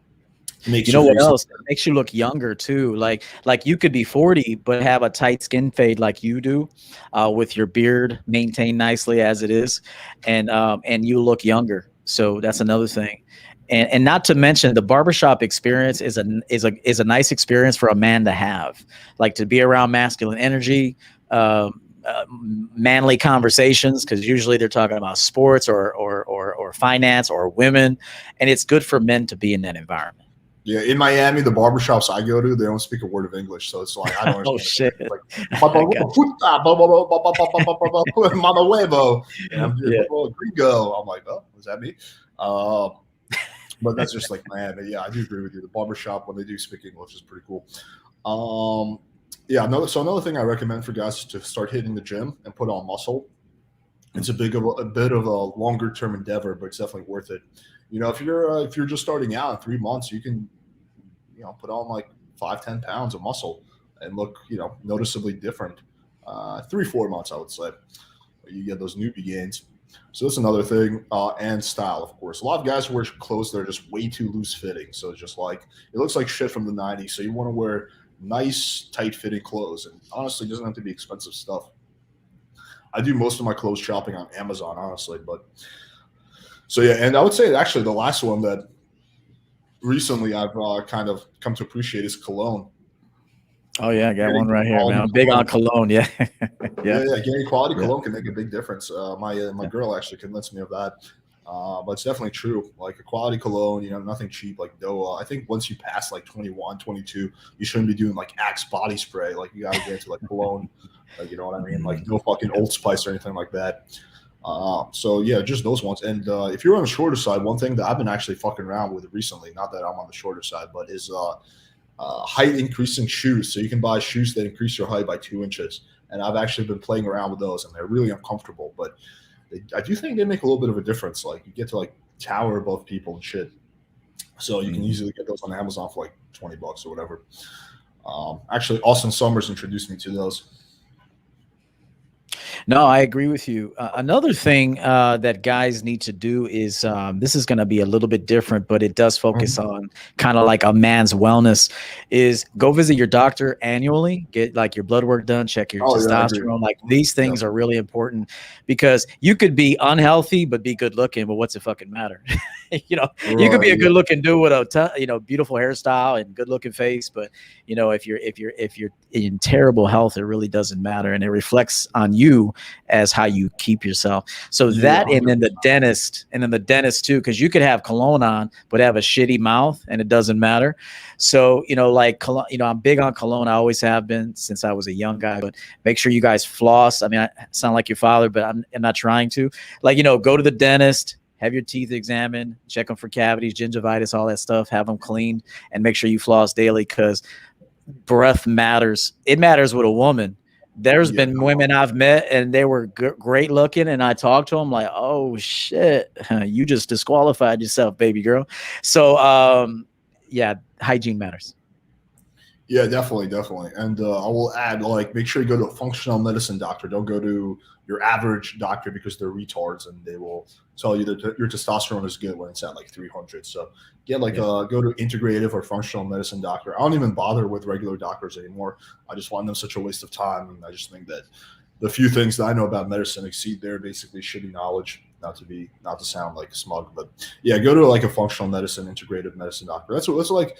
You know what else? It makes you look younger too. Like you could be 40 but have a tight skin fade like you do, with your beard maintained nicely as it is, and you look younger. So that's another thing. And not to mention, the barbershop experience is a nice experience for a man to have, like to be around masculine energy, manly conversations, because usually they're talking about sports or finance or women, and it's good for men to be in that environment. Yeah, in Miami, the barbershops I go to, they don't speak a word of English, so it's like I don't understand. Oh shit! Like, Mama huevo, and I'm gringo. I'm like, oh, was that me? But that's just like, man, yeah, I do agree with you. The barbershop, when they do speak English, is pretty cool. Another thing I recommend for guys is to start hitting the gym and put on muscle. It's a bit of a longer term endeavor, but it's definitely worth it. You know, if you're just starting out in 3 months, you can, put on like 5-10 pounds of muscle and look, noticeably different. 3-4 months, I would say, you get those newbie gains. So that's another thing, and style, of course. A lot of guys wear clothes that are just way too loose fitting. So it's just like, it looks like shit from the 90s. So you want to wear nice, tight fitting clothes. And honestly, it doesn't have to be expensive stuff. I do most of my clothes shopping on Amazon, honestly. But so, yeah. And I would say actually the last one that recently I've kind of come to appreciate is cologne. Oh yeah, I got one right here, man. I'm big on cologne. Yeah. Yeah. Getting quality cologne can make a big difference. My girl actually convinced me of that. But it's definitely true. Like a quality cologne, nothing cheap like Doa. I think once you pass like 21, 22, you shouldn't be doing like Axe body spray. Like you gotta get into like cologne. Like, you know what I mean? Like no fucking Old Spice or anything like that. So yeah, just those ones. And if you're on the shorter side, one thing that I've been actually fucking around with recently, not that I'm on the shorter side, but is height increasing shoes. So you can buy shoes that increase your height by 2 inches. And I've actually been playing around with those, and they're really uncomfortable. But I do think they make a little bit of a difference. Like you get to like tower above people and shit. So you can easily get those on Amazon for like $20 or whatever. Actually, Austin Summers introduced me to those. No, I agree with you. Another thing that guys need to do is this is going to be a little bit different, but it does focus Mhm. on kind of like a man's wellness. Is go visit your doctor annually, get like your blood work done, check your Oh yeah, I agree. testosterone. Like these Yep. things are really important because you could be unhealthy but be good looking, but what's it fucking matter? you know, you could Right. be a Yeah. good looking dude with a beautiful hairstyle and good looking face, but if you're in terrible health, it really doesn't matter, and it reflects on you as how you keep yourself. So Yeah. that, and then the 100%. dentist too, because you could have cologne on but have a shitty mouth and it doesn't matter. So like cologne, I'm big on cologne. I always have been since I was a young guy. But make sure you guys floss. I mean, I sound like your father, but I'm not trying to. Like, go to the dentist. Have your teeth examined, check them for cavities, gingivitis, all that stuff. Have them cleaned, and make sure you floss daily because breath matters. It matters with a woman. There's Yeah. been women I've met and they were great looking, and I talked to them like, "Oh shit, you just disqualified yourself, baby girl." So, yeah, hygiene matters. Yeah, definitely, definitely. And I will add, like, make sure you go to a functional medicine doctor. Don't go to your average doctor because they're retards and they will tell you that your testosterone is good when it's at like 300. So get like Yeah. go to integrative or functional medicine doctor. I don't even bother with regular doctors anymore. I just find them such a waste of time, and I just think that the few things that I know about medicine exceed their basically shitty knowledge. Not to sound like smug, but yeah, go to like a functional medicine, integrative medicine doctor. That's like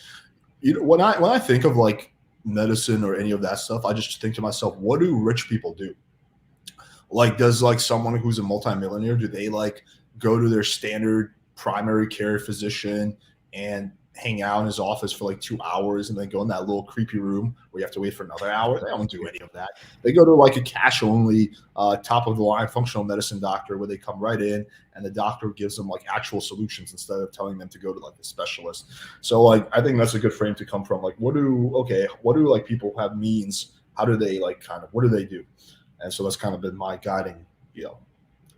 when I think of like medicine or any of that stuff, I just think to myself, what do rich people do? Like, does like someone who's a multimillionaire, do they like go to their standard primary care physician and hang out in his office for like 2 hours and then go in that little creepy room where you have to wait for another hour? They don't do any of that. They go to like a cash only, top of the line functional medicine doctor where they come right in and the doctor gives them like actual solutions instead of telling them to go to like a specialist. So like, I think that's a good frame to come from. Like, what do like people have means? How do they like kind of, what do they do? And so that's kind of been my guiding,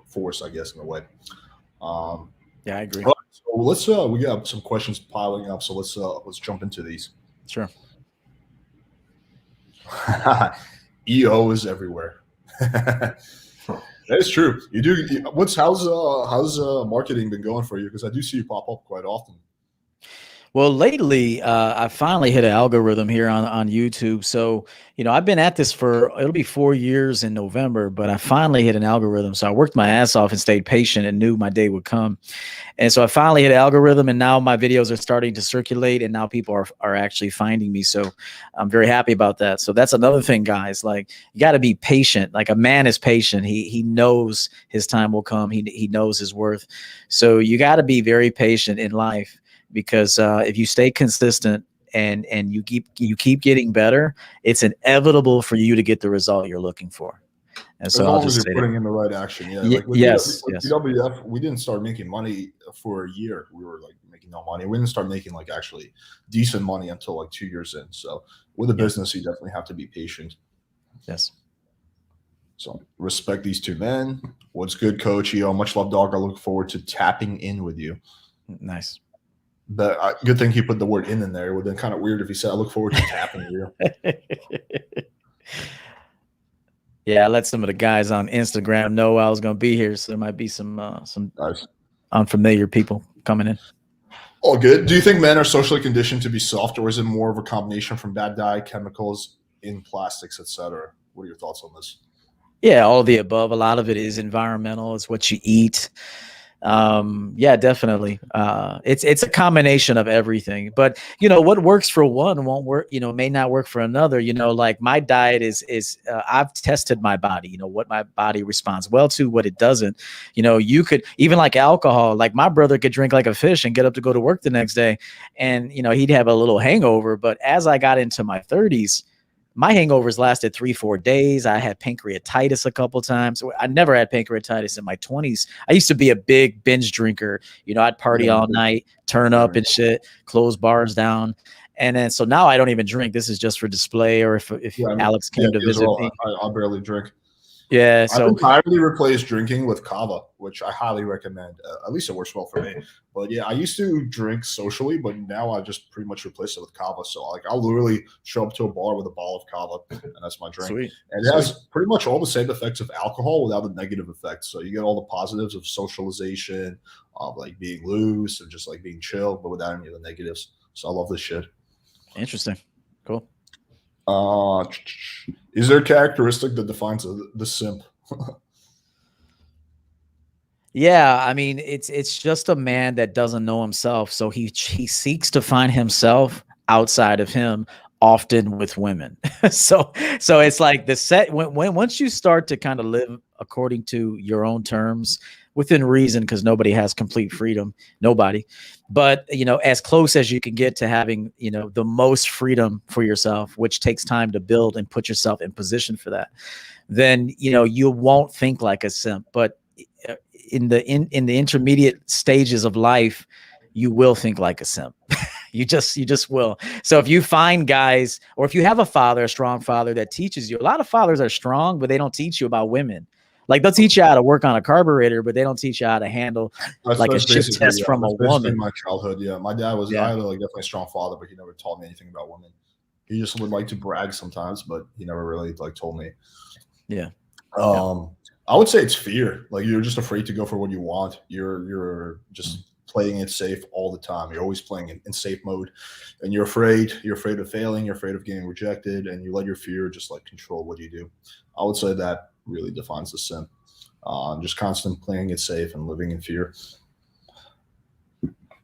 force, I guess, in a way. Um, Yeah, I agree. all right, so let's we got some questions piling up, so let's jump into these. Sure. EO is everywhere. That is true. You do. How's marketing been going for you? Because I do see you pop up quite often. Well, lately, I finally hit an algorithm here on YouTube. So, I've been at this it'll be 4 years in November, but I finally hit an algorithm. So I worked my ass off and stayed patient and knew my day would come. And so I finally hit an algorithm, and now my videos are starting to circulate, and now people are actually finding me. So I'm very happy about that. So that's another thing, guys. Like, you got to be patient. Like, a man is patient. He knows his time will come. He knows his worth. So you got to be very patient in life, because if you stay consistent and you keep getting better, it's inevitable for you to get the result you're looking for. And As so I'll long as just you're say that. putting in the right action, yeah. Like Yes, with yes, PWF, we didn't start making money for a year. We were like making no money. We didn't start making like actually decent money until like 2 years in. So with a yeah, business, you definitely have to be patient. yes. So respect these two men. What's good, Coach? Much love, dog. I look forward to tapping in with you. Nice. But good thing he put the word in there. It would have been kind of weird if he said, "I look forward to tapping you." Yeah, I let some of the guys on Instagram know I was going to be here, so there might be some Nice. unfamiliar people coming in. All good. Do you think men are socially conditioned to be soft, or is it more of a combination from bad dye, chemicals in plastics, etc.? What are your thoughts on this? Yeah, all of the above. A lot of it is environmental. It's what you eat. Yeah, definitely. It's a combination of everything, but what works for one won't work, may not work for another. Like, my diet is I've tested my body, what my body responds well to, what it doesn't. You could even, like alcohol, like my brother could drink like a fish and get up to go to work the next day, and he'd have a little hangover. But as I got into my 30s, my hangovers lasted 3-4 days. I had pancreatitis a couple times. I never had pancreatitis in my 20s. I used to be a big binge drinker. I'd party Yeah, all night, turn up and shit, close bars down. And then, so now I don't even drink. This is just for display, or if yeah, Alex yeah, came to me as visit well. me. I barely drink. Yeah. I've So entirely replaced drinking with kava, which I highly recommend. At least it works well for me. But yeah, I used to drink socially, but now I just pretty much replace it with kava. So like, I'll literally show up to a bar with a bottle of kava, and that's my drink. sweet, And it sweet. has pretty much all the same effects of alcohol without the negative effects. So you get all the positives of socialization, of like being loose, and just like being chill, but without any of the negatives. So I love this shit. Interesting. Cool. Uh, is there a characteristic that defines the simp? Yeah, I mean, it's just a man that doesn't know himself, so he seeks to find himself outside of him, often with women. So it's like the set when once you start to kind of live according to your own terms within reason, because nobody has complete freedom, nobody, but as close as you can get to having the most freedom for yourself, which takes time to build and put yourself in position for that, then you won't think like a simp. But uh, in the intermediate stages of life, you will think like a simp. You just will. So if you find guys, or if you have a strong father that teaches you, a lot of fathers are strong, but they don't teach you about women. Like they'll teach you how to work on a carburetor, but they don't teach you how to handle like a chip test from a That's basically woman. my childhood. Yeah, my dad was Yeah. I had like definitely a strong father, but he never taught me anything about women. He just would like to brag sometimes, but he never really like told me. Yeah. Yeah. Um, I would say it's fear. Like you're just afraid to go for what you want. You're Mm. just playing it safe all the time. You're always playing in safe mode, and you're afraid. You're afraid of failing. You're afraid of getting rejected, and you let your fear just like control what you do. I would say that really defines the simp. Just constant playing it safe and living in fear.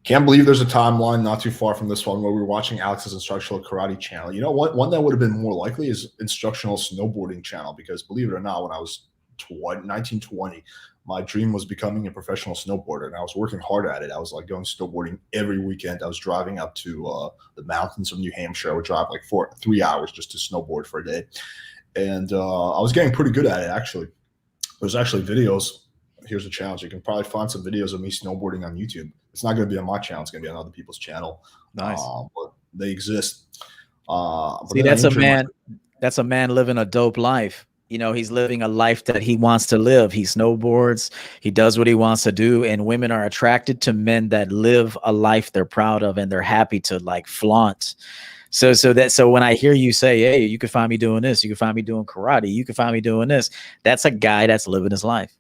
Can't believe there's a timeline not too far from this one where we were watching Alex's instructional karate channel. You know what? One that would have been more likely is instructional snowboarding channel because believe it or not, when I was 1920, my dream was becoming a professional snowboarder, and I was working hard at it. I was like going snowboarding every weekend. I was driving up to the mountains of New Hampshire. I would drive like 3 hours just to snowboard for a day, and I was getting pretty good at it actually. There's actually videos. Here's a challenge. You can probably find some videos of me snowboarding on YouTube. It's not going to be on my channel. It's going to be on other people's channel, Nice. but they exist. But See, then I that's a injured man. myself. That's a man living a dope life. He's living a life that he wants to live. He snowboards, he does what he wants to do, and women are attracted to men that live a life they're proud of and they're happy to like flaunt. So when I hear you say, "Hey, you can find me doing this, you can find me doing karate, you can find me doing this," that's a guy that's living his life.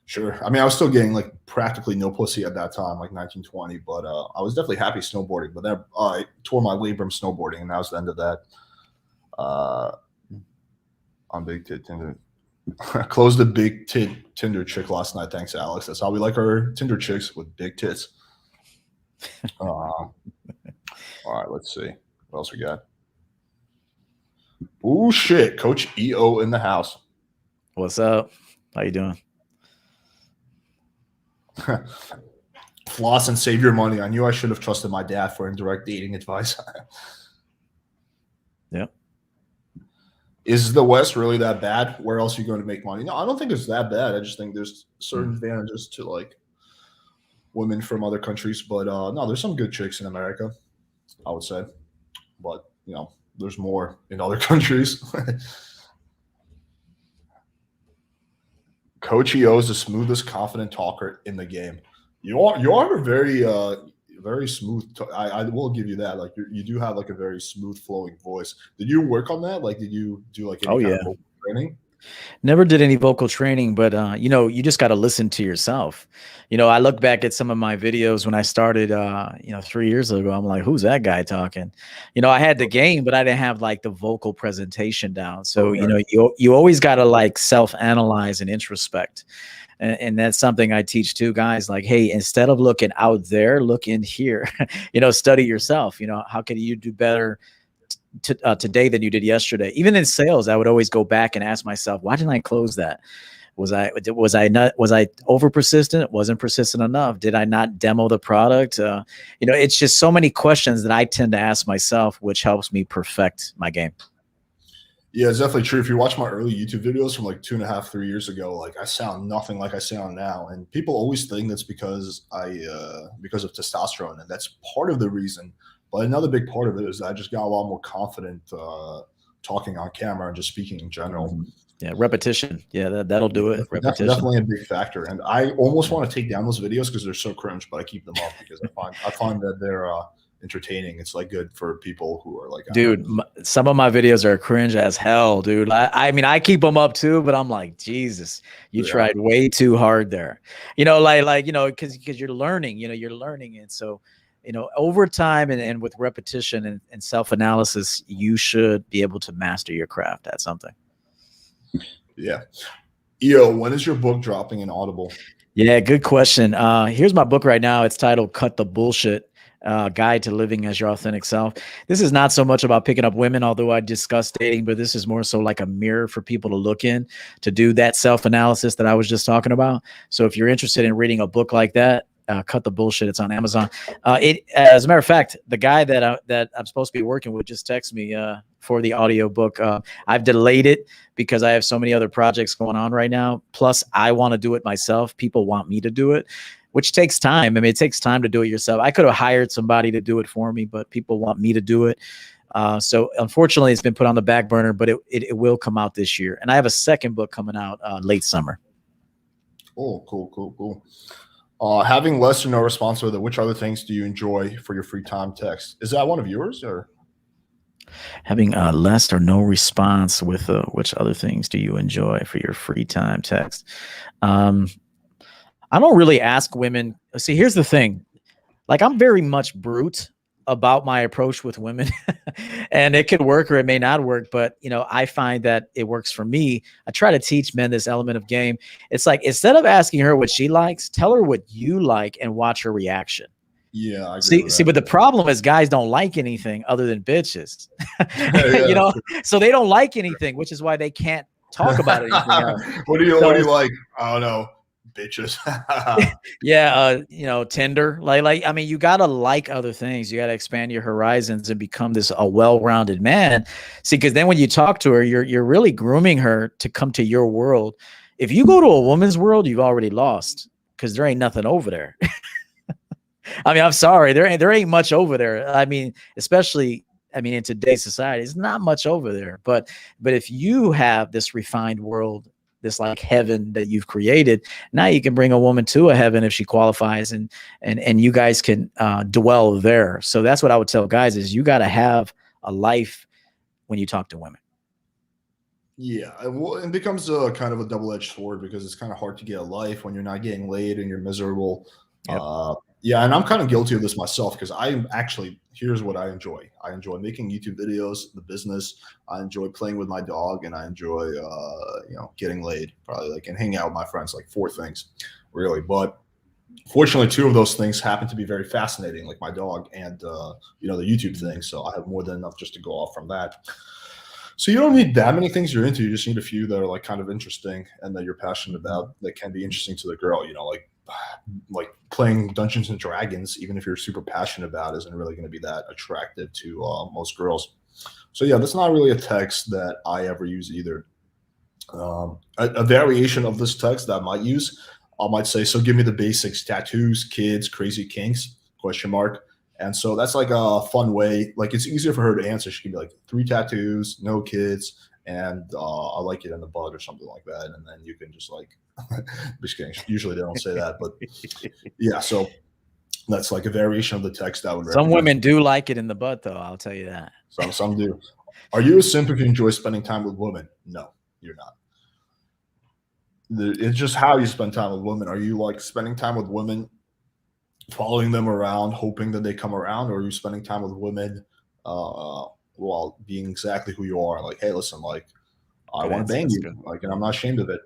Sure. I mean, I was still getting like practically no pussy at that time, like 1920, but I was definitely happy snowboarding. But then I tore my labrum snowboarding, and that was the end of that. Uh, on Big Tit Tinder. Closed the Big Tit Tinder chick last night. Thanks, Alex. That's how we like our Tinder chicks with big tits. All right, let's see. What else we got? Oh, shit. Coach EO in the house. What's up? How you doing? Floss and save your money. I knew I should have trusted my dad for indirect dating advice. Yep. Is the West really that bad? Where else are you going to make money? No, I don't think it's that bad. I just think there's certain advantages to like women from other countries. But no, there's some good chicks in America, I would say. But, there's more in other countries. Coach EO is the smoothest, confident talker in the game. You are a very smooth. I will give you that. Like you do have like a very smooth flowing voice. Did you work on that? Like, did you do like any Oh kind yeah. of vocal training? Never did any vocal training, but you just got to listen to yourself. I look back at some of my videos when I started 3 years ago. I'm like, who's that guy talking? I had the game, but I didn't have like the vocal presentation down. So, Okay. you always got to like self-analyze and introspect. And that's something I teach too, guys. Like, hey, instead of looking out there, look in here. Study yourself. How can you do better today than you did yesterday? Even in sales, I would always go back and ask myself, why didn't I close that? Was I over persistent? Wasn't persistent enough? Did I not demo the product? It's just so many questions that I tend to ask myself, which helps me perfect my game. Yeah, it's definitely true. If you watch my early YouTube videos from like 2.5, 3 years ago, like I sound nothing like I sound now, and people always think that's because because of testosterone, and that's part of the reason. But another big part of it is I just got a lot more confident talking on camera and just speaking in general. Yeah, repetition. Yeah, that'll do it. Repetition. Definitely a big factor. And I almost want to take down those videos because they're so cringe, but I keep them up because I find that they're entertaining. It's like good for people who are like, dude, some of my videos are cringe as hell, dude. I mean, I keep them up too, but I'm like, Jesus, you tried way too hard there. You know, like, you know, because you're learning, and so, over time and with repetition and self-analysis, you should be able to master your craft at something. Yeah. Yo, when is your book dropping in Audible? Yeah, good question. Here's my book right now. It's titled Cut the Bullshit. Guide to Living as Your Authentic Self. This is not so much about picking up women, although I discuss dating, but this is more so like a mirror for people to look in to do that self-analysis that I was just talking about. So if you're interested in reading a book like that, Cut the Bullshit, it's on Amazon. As a matter of fact, the guy that I'm supposed to be working with just texted me for the audio book. I've delayed it because I have so many other projects going on right now. Plus, I want to do it myself. People want me to do it, which takes time. I mean, it takes time to do it yourself. I could have hired somebody to do it for me, but people want me to do it. So unfortunately, it's been put on the back burner, but it will come out this year. And I have a second book coming out late summer. Oh, cool. Having less or no responsibility, which other things do you enjoy for your free time text? Is that one of yours or? Having less or no response with which other things do you enjoy for your free time text? I don't really ask women. See, here's the thing. Like, I'm very much brute about my approach with women and it could work or it may not work. But, I find that it works for me. I try to teach men this element of game. It's like, instead of asking her what she likes, tell her what you like and watch her reaction. Yeah, I see, but the problem is guys don't like anything other than bitches, yeah. So they don't like anything, which is why they can't talk about anything else. What do you like? I don't know. Bitches. Yeah, Tinder. Like I mean, you gotta like other things. You gotta expand your horizons and become a well-rounded man. See, because then when you talk to her, you're really grooming her to come to your world. If you go to a woman's world, you've already lost because there ain't nothing over there. I mean, I'm sorry, there ain't much over there. I mean, especially in today's society, it's not much over there. But if you have this refined world, this like heaven that you've created, now you can bring a woman to a heaven if she qualifies, and you guys can dwell there. So that's what I would tell guys is you got to have a life when you talk to women. Yeah, well, it becomes a kind of a double-edged sword because it's kind of hard to get a life when you're not getting laid and you're miserable. Yep. Yeah, and I'm kind of guilty of this myself because here's what I enjoy. I enjoy making YouTube videos, the business. I enjoy playing with my dog, and I enjoy, getting laid, probably and hanging out with my friends, like 4 things, really. But fortunately, 2 of those things happen to be very fascinating, like my dog and, the YouTube thing. So I have more than enough just to go off from that. So you don't need that many things you're into. You just need a few that are like kind of interesting and that you're passionate about that can be interesting to the girl, like playing Dungeons and Dragons, even if you're super passionate about it, isn't really going to be that attractive to most girls. So yeah, that's not really a text that I ever use either. A variation of this text that I might use, I might say, so give me the basics: tattoos, kids, crazy kinks, ? And so that's like a fun way. Like, it's easier for her to answer. She can be like 3 tattoos, no kids, and I like it in the butt or something like that. And then you can just just kidding. Usually they don't say that, but yeah. So that's like a variation of the text I would recommend. Some women do like it in the butt, though. I'll tell you that. Some do. Are you a simp if you enjoy spending time with women? No, you're not. It's just how you spend time with women. Are you like spending time with women, following them around, hoping that they come around, or are you spending time with women while being exactly who you are? Like, hey, listen, I want to bang you, and I'm not ashamed of it.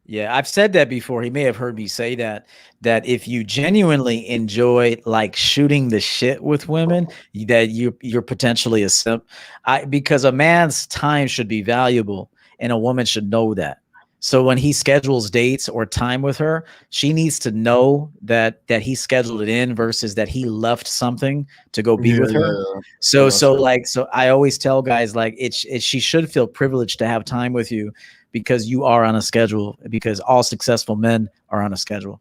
Yeah, I've said that before. He may have heard me say that if you genuinely enjoy shooting the shit with women, that you're potentially a simp. Because a man's time should be valuable, and a woman should know that. So when he schedules dates or time with her, she needs to know that he scheduled it in versus that he left something to go be with her. Yeah. So I always tell guys she should feel privileged to have time with you because you are on a schedule, because all successful men are on a schedule.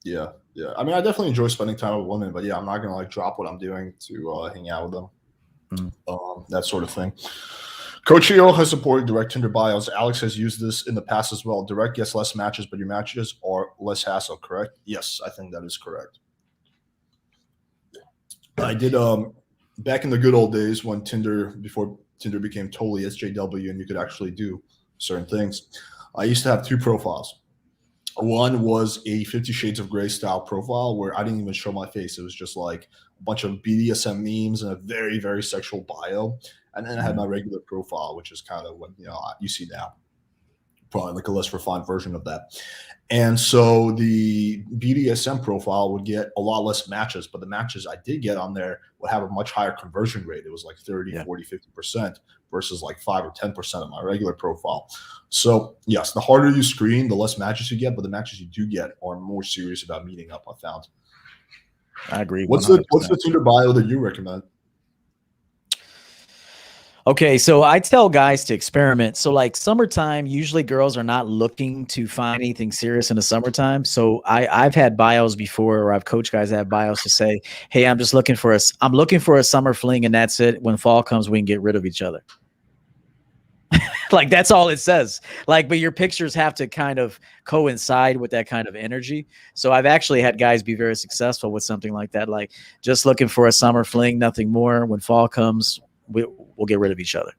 Yeah. I mean, I definitely enjoy spending time with women, but yeah, I'm not gonna drop what I'm doing to hang out with them. Mm. That sort of thing. Coach EO has supported direct Tinder bios. Alex has used this in the past as well. Direct gets less matches, but your matches are less hassle, correct? Yes, I think that is correct. I did back in the good old days when before Tinder became totally SJW and you could actually do certain things. I used to have two profiles. One was a 50 Shades of Grey style profile where I didn't even show my face. It was just like a bunch of BDSM memes and a very, very sexual bio. And then I had my regular profile, which is kind of what you see now, probably like a less refined version of that. And so the BDSM profile would get a lot less matches, but the matches I did get on there would have a much higher conversion rate. It was like 30, Yeah. 40, 50% versus like 5 or 10% of my regular profile. So yes, the harder you screen, the less matches you get, but the matches you do get are more serious about meeting up, I found. I agree. What's 100%. the Tinder bio that you recommend? Okay, so I tell guys to experiment. So like summertime, usually girls are not looking to find anything serious in the summertime. So I've had bios before, or I've coached guys that have bios to say, "Hey, I'm looking for a summer fling, and that's it. When fall comes, we can get rid of each other." Like that's all it says. Like, but your pictures have to kind of coincide with that kind of energy. So I've actually had guys be very successful with something like that, like just looking for a summer fling, nothing more. When fall comes, we'll get rid of each other.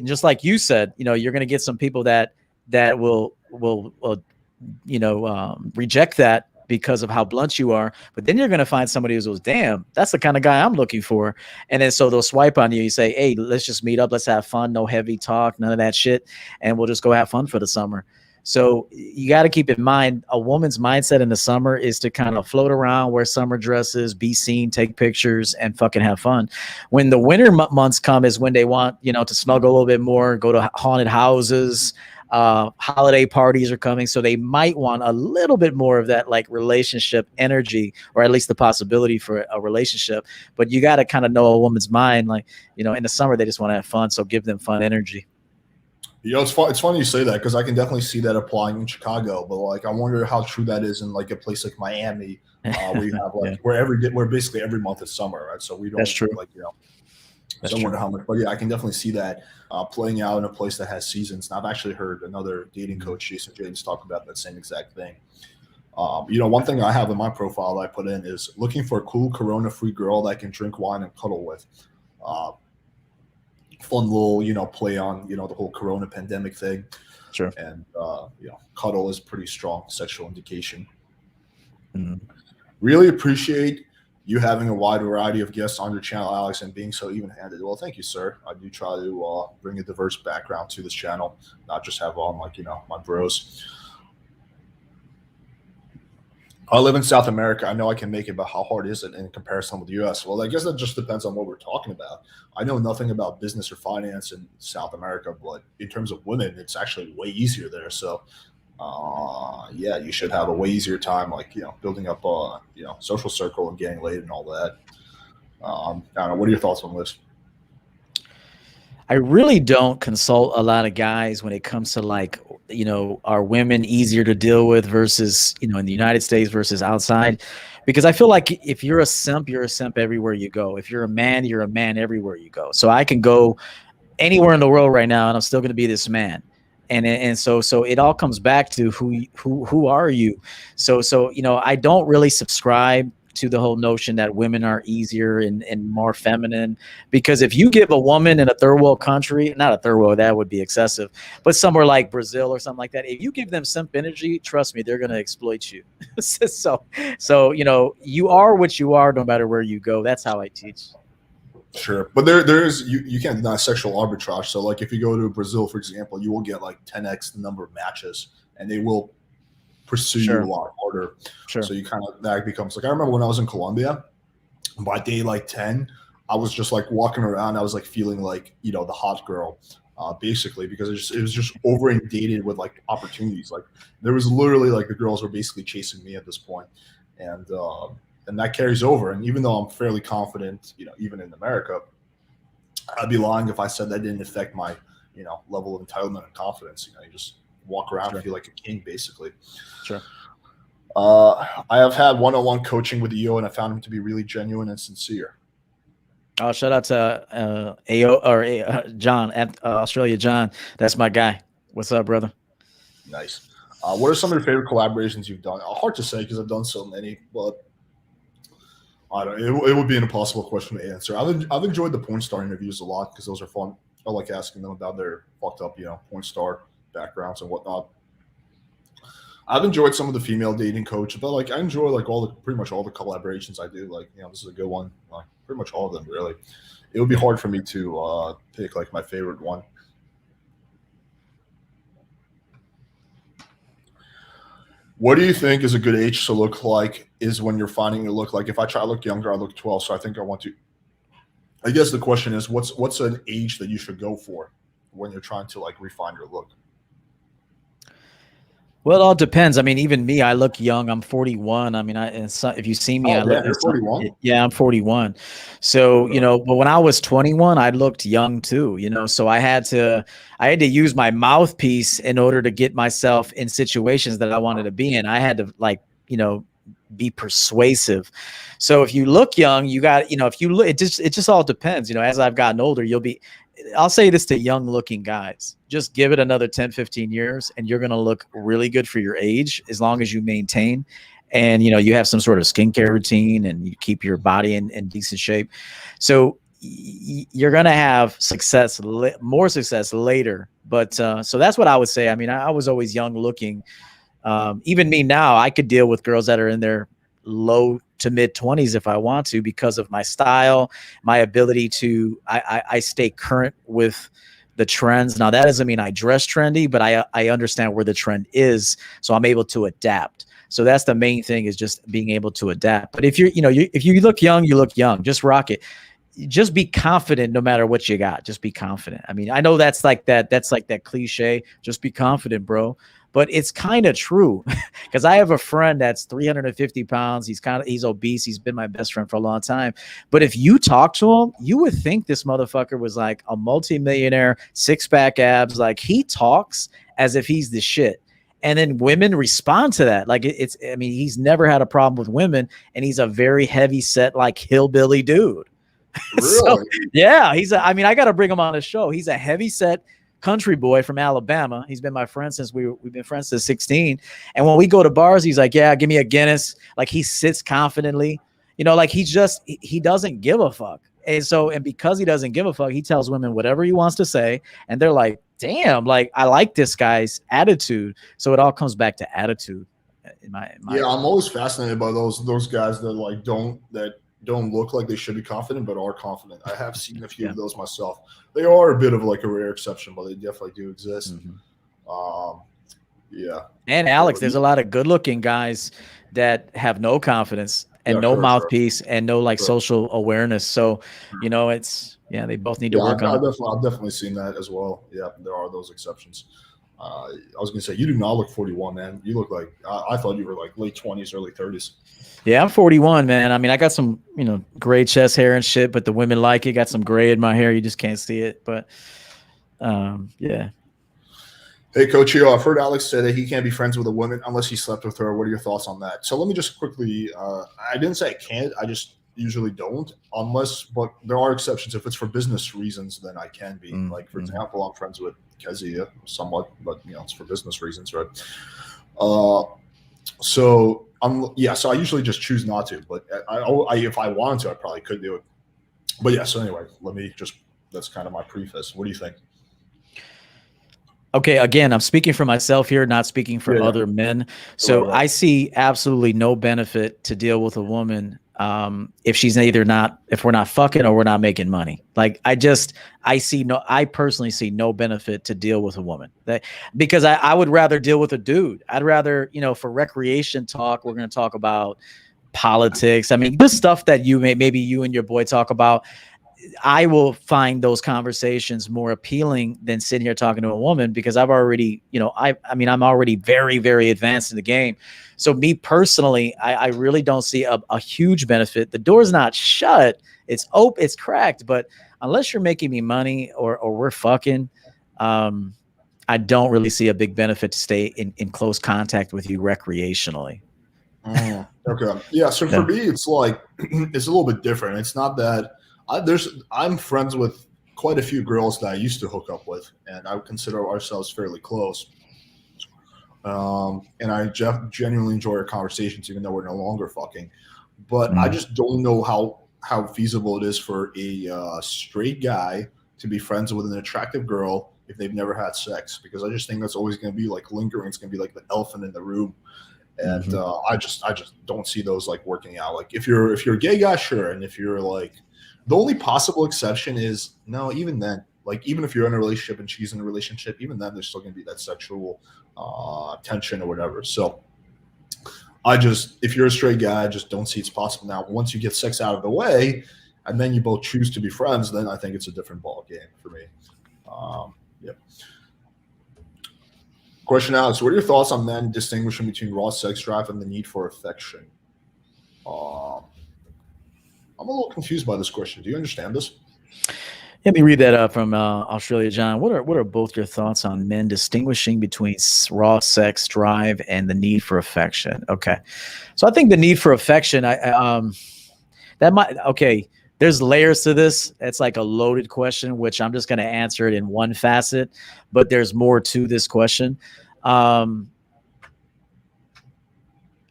Just like you said, you're going to get some people that will reject that because of how blunt you are. But then you're going to find somebody who goes, damn, that's the kind of guy I'm looking for. And then so they'll swipe on you. You say, hey, let's just meet up. Let's have fun. No heavy talk, none of that shit. And we'll just go have fun for the summer. So you got to keep in mind, a woman's mindset in the summer is to kind of float around, wear summer dresses, be seen, take pictures, and fucking have fun. When the winter months come is when they want, to snuggle a little bit more, go to haunted houses. Holiday parties are coming, so they might want a little bit more of that like relationship energy, or at least the possibility for a relationship. But you got to kind of know a woman's mind. Like, in the summer they just want to have fun, so give them fun energy. It's funny you say that because I can definitely see that applying in Chicago, but like I wonder how true that is in like a place like Miami, where you have like where basically every month is summer, right? So we don't. That's true. So I wonder how much, but yeah, I can definitely see that playing out in a place that has seasons. And I've actually heard another dating coach, Jason James, talk about that same exact thing. One thing I have in my profile that I put in is looking for a cool Corona-free girl that I can drink wine and cuddle with. Fun little, play on, the whole Corona pandemic thing. Sure. And, cuddle is pretty strong sexual indication. Mm-hmm. Really appreciate you having a wide variety of guests on your channel, Alex, and being so even-handed. Well, thank you, sir. I do try to bring a diverse background to this channel, not just have on my bros. I live in South America. I know I can make it, but how hard is it in comparison with the U.S.? Well, I guess that just depends on what we're talking about. I know nothing about business or finance in South America, but in terms of women, it's actually way easier there. So, yeah, you should have a way easier time, building up a social circle and getting laid and all that. I don't know. What are your thoughts on this? I really don't consult a lot of guys when it comes to are women easier to deal with versus, in the United States versus outside? Because I feel like if you're a simp everywhere you go. If you're a man everywhere you go. So I can go anywhere in the world right now and I'm still going to be this man. And so it all comes back to who are you? So I don't really subscribe to the whole notion that women are easier and more feminine, because if you give a woman in a third world country, not a third world, that would be excessive, but somewhere like Brazil or something like that, if you give them simp energy, trust me, they're going to exploit you. so you are what you are no matter where you go. That's how I teach. Sure, but there's you can't deny sexual arbitrage. So like if you go to Brazil, for example, you will get like 10x the number of matches, and they will pursue you a lot harder. Sure. So you kind of, that becomes like, I remember when I was in Colombia, by day like 10, I was just like walking around. I was like feeling like, the hot girl, basically, because it was just over inundated with like opportunities. Like there was literally like the girls were basically chasing me at this point. And that carries over. And even though I'm fairly confident, even in America, I'd be lying if I said that didn't affect my, level of entitlement and confidence. You just walk around and feel like a king, basically. Sure. I have had one-on-one coaching with EO, and I found him to be really genuine and sincere. Oh, shout out to AO or John at Australia. John, that's my guy. What's up, brother? Nice. What are some of your favorite collaborations you've done? Hard to say because I've done so many, but I don't. It would be an impossible question to answer. I've enjoyed the porn star interviews a lot because those are fun. I like asking them about their fucked up, porn star backgrounds and whatnot. I've enjoyed some of the female dating coach, but like I enjoy like pretty much all the collaborations I do. Like this is a good one. Like pretty much all of them really. It would be hard for me to pick like my favorite one. What do you think is a good age to look like? Is when you're finding your look like? If I try to look younger, I look 12. So I think I want to. I guess the question is, what's an age that you should go for when you're trying to like refine your look? Well, it all depends. I mean, even me, I look young. I'm 41. I mean, if you see me, Oh, I look. damn, you're 41. Yeah, I'm 41. So Okay. but when I was 21, I looked young too. So I had to use my mouthpiece in order to get myself in situations that I wanted to be in. I had to be persuasive. So if you look young, you got if you look, it just all depends. As I've gotten older, I'll say this to young looking guys, just give it another 10, 15 years and you're going to look really good for your age as long as you maintain and, you have some sort of skincare routine and you keep your body in decent shape. So you're going to have more success later. But so that's what I would say. I mean, I was always young looking. Even me now, I could deal with girls that are in their low to mid 20s if I want to, because of my style, my ability to, I stay current with the trends. Now that doesn't mean I dress trendy, but I understand where the trend is. So I'm able to adapt. So that's the main thing, is just being able to adapt. But if if you look young, you look young, just rock it. Just be confident no matter what you got. Just be confident. I mean, I know that's like that cliche, just be confident, bro. But it's kind of true, because I have a friend that's 350 pounds. He's obese. He's been my best friend for a long time. But if you talk to him, you would think this motherfucker was like a multimillionaire, 6-pack abs. Like, he talks as if he's the shit. And then women respond to that. Like I mean, he's never had a problem with women, and he's a very heavy set, like hillbilly dude. So Really? yeah, I mean, I got to bring him on the show. He's a heavy set country boy from Alabama. He's been my friend since we've been friends since 16. And when we go to bars, he's like, yeah, give me a Guinness. Like, he sits confidently, like he doesn't give a fuck. And because he doesn't give a fuck, he tells women whatever he wants to say. And they're like, damn, like, I like this guy's attitude. So it all comes back to attitude. Yeah, I'm always fascinated by those guys that don't look like they should be confident but are confident. I have seen a few of those myself. They are a bit of like a rare exception, but they definitely do exist. Yeah. And Alex, there's a lot of good looking guys that have no confidence and no mouthpiece and no social awareness. So, they both need to work on it. I've definitely seen that as well. Yeah, there are those exceptions. I was going to say, you do not look 41, man. You look like, I thought you were like late 20s, early 30s. Yeah, I'm 41, man. I mean, I got some, gray chest hair and shit, but the women like it. Got some gray in my hair. You just can't see it. But, yeah. Hey, Coach Hero, I've heard Alex say that he can't be friends with a woman unless he slept with her. What are your thoughts on that? So let me just quickly, I didn't say I can't. I just usually don't, but there are exceptions. If it's for business reasons, then I can be. Like, for example, I'm friends with Kezia somewhat, but, it's for business reasons, right? So I usually just choose not to, but I if I wanted to, I probably could do it. But yeah, so anyway, that's kind of my preface. What do you think? Okay, again, I'm speaking for myself here, not speaking for other men. So I see absolutely no benefit to deal with a woman if we're not fucking or we're not making money. Like, I personally see no benefit to deal with a woman, because I would rather deal with a dude. I'd rather, for recreation talk, we're going to talk about politics. I mean, the stuff that maybe you and your boy talk about, I will find those conversations more appealing than sitting here talking to a woman, because I've already, I'm already very, very advanced in the game. So me personally, I really don't see a huge benefit. The door's not shut. It's open, it's cracked. But unless you're making me money or we're fucking, I don't really see a big benefit to stay in close contact with you recreationally. Okay. Yeah. So for me, it's like, it's a little bit different. It's not that I'm friends with quite a few girls that I used to hook up with, and I would consider ourselves fairly close. And I genuinely enjoy our conversations, even though we're no longer fucking. But I Mm. just don't know how feasible it is for a straight guy to be friends with an attractive girl if they've never had sex, because I just think that's always going to be like lingering. It's going to be like the elephant in the room, and Mhm. I just don't see those like working out. Like if you're a gay guy, sure, and if you're like, the only possible exception is no. Even then, like even if you're in a relationship and she's in a relationship, even then there's still going to be that sexual tension or whatever. So if you're a straight guy, I just don't see it's possible. Now, once you get sex out of the way, and then you both choose to be friends, then I think it's a different ball game for me. Yeah. Question Alex, what are your thoughts on men distinguishing between raw sex drive and the need for affection? Um, I'm a little confused by this question. Do you understand this? Let me read that up from Australia, John. What are both your thoughts on men distinguishing between raw sex drive and the need for affection? Okay, so I think the need for affection, that might okay. There's layers to this. It's like a loaded question, which I'm just going to answer it in one facet, but there's more to this question. Um,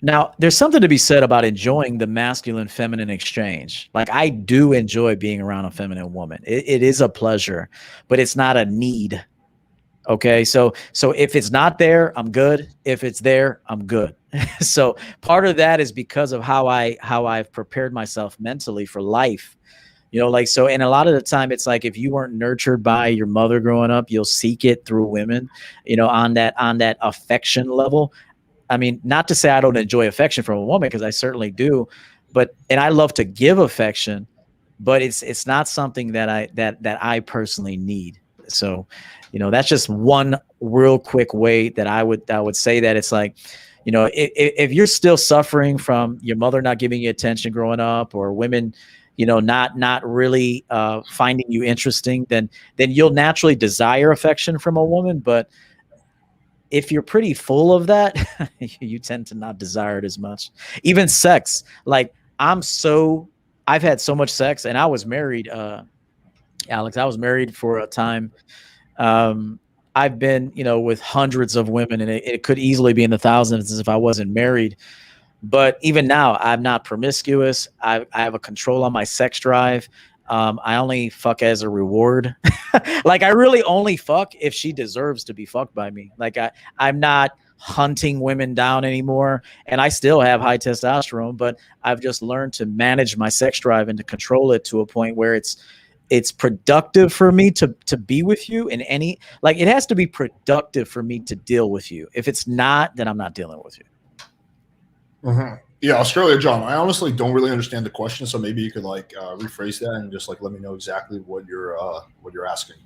Now, there's something to be said about enjoying the masculine feminine exchange. Like, I do enjoy being around a feminine woman. It is a pleasure, but it's not a need. Okay. So if it's not there, I'm good. If it's there, I'm good. So part of that is because of how I've prepared myself mentally for life. Like, so, and a lot of the time it's like, if you weren't nurtured by your mother growing up, you'll seek it through women, on that affection level. I mean, not to say I don't enjoy affection from a woman, because I certainly do, and I love to give affection, but it's not something that I personally need. So, that's just one real quick way that I would say that. It's like, if you're still suffering from your mother not giving you attention growing up, or women, not really finding you interesting, then you'll naturally desire affection from a woman. But if you're pretty full of that, you tend to not desire it as much. Even sex, like, I've had so much sex, and I was married, Alex. I was married for a time. Um, I've been, with hundreds of women, and it could easily be in the thousands if I wasn't married. But even now, I'm not promiscuous. I have a control on my sex drive. I only fuck as a reward. Like, I really only fuck if she deserves to be fucked by me. Like, I'm not hunting women down anymore, and I still have high testosterone, but I've just learned to manage my sex drive and to control it to a point where it's productive for me to be with you in any, like, it has to be productive for me to deal with you. If it's not, then I'm not dealing with you. Mm-hmm. Yeah, Australia, John. I honestly don't really understand the question, so maybe you could like rephrase that and just like let me know exactly what you're asking.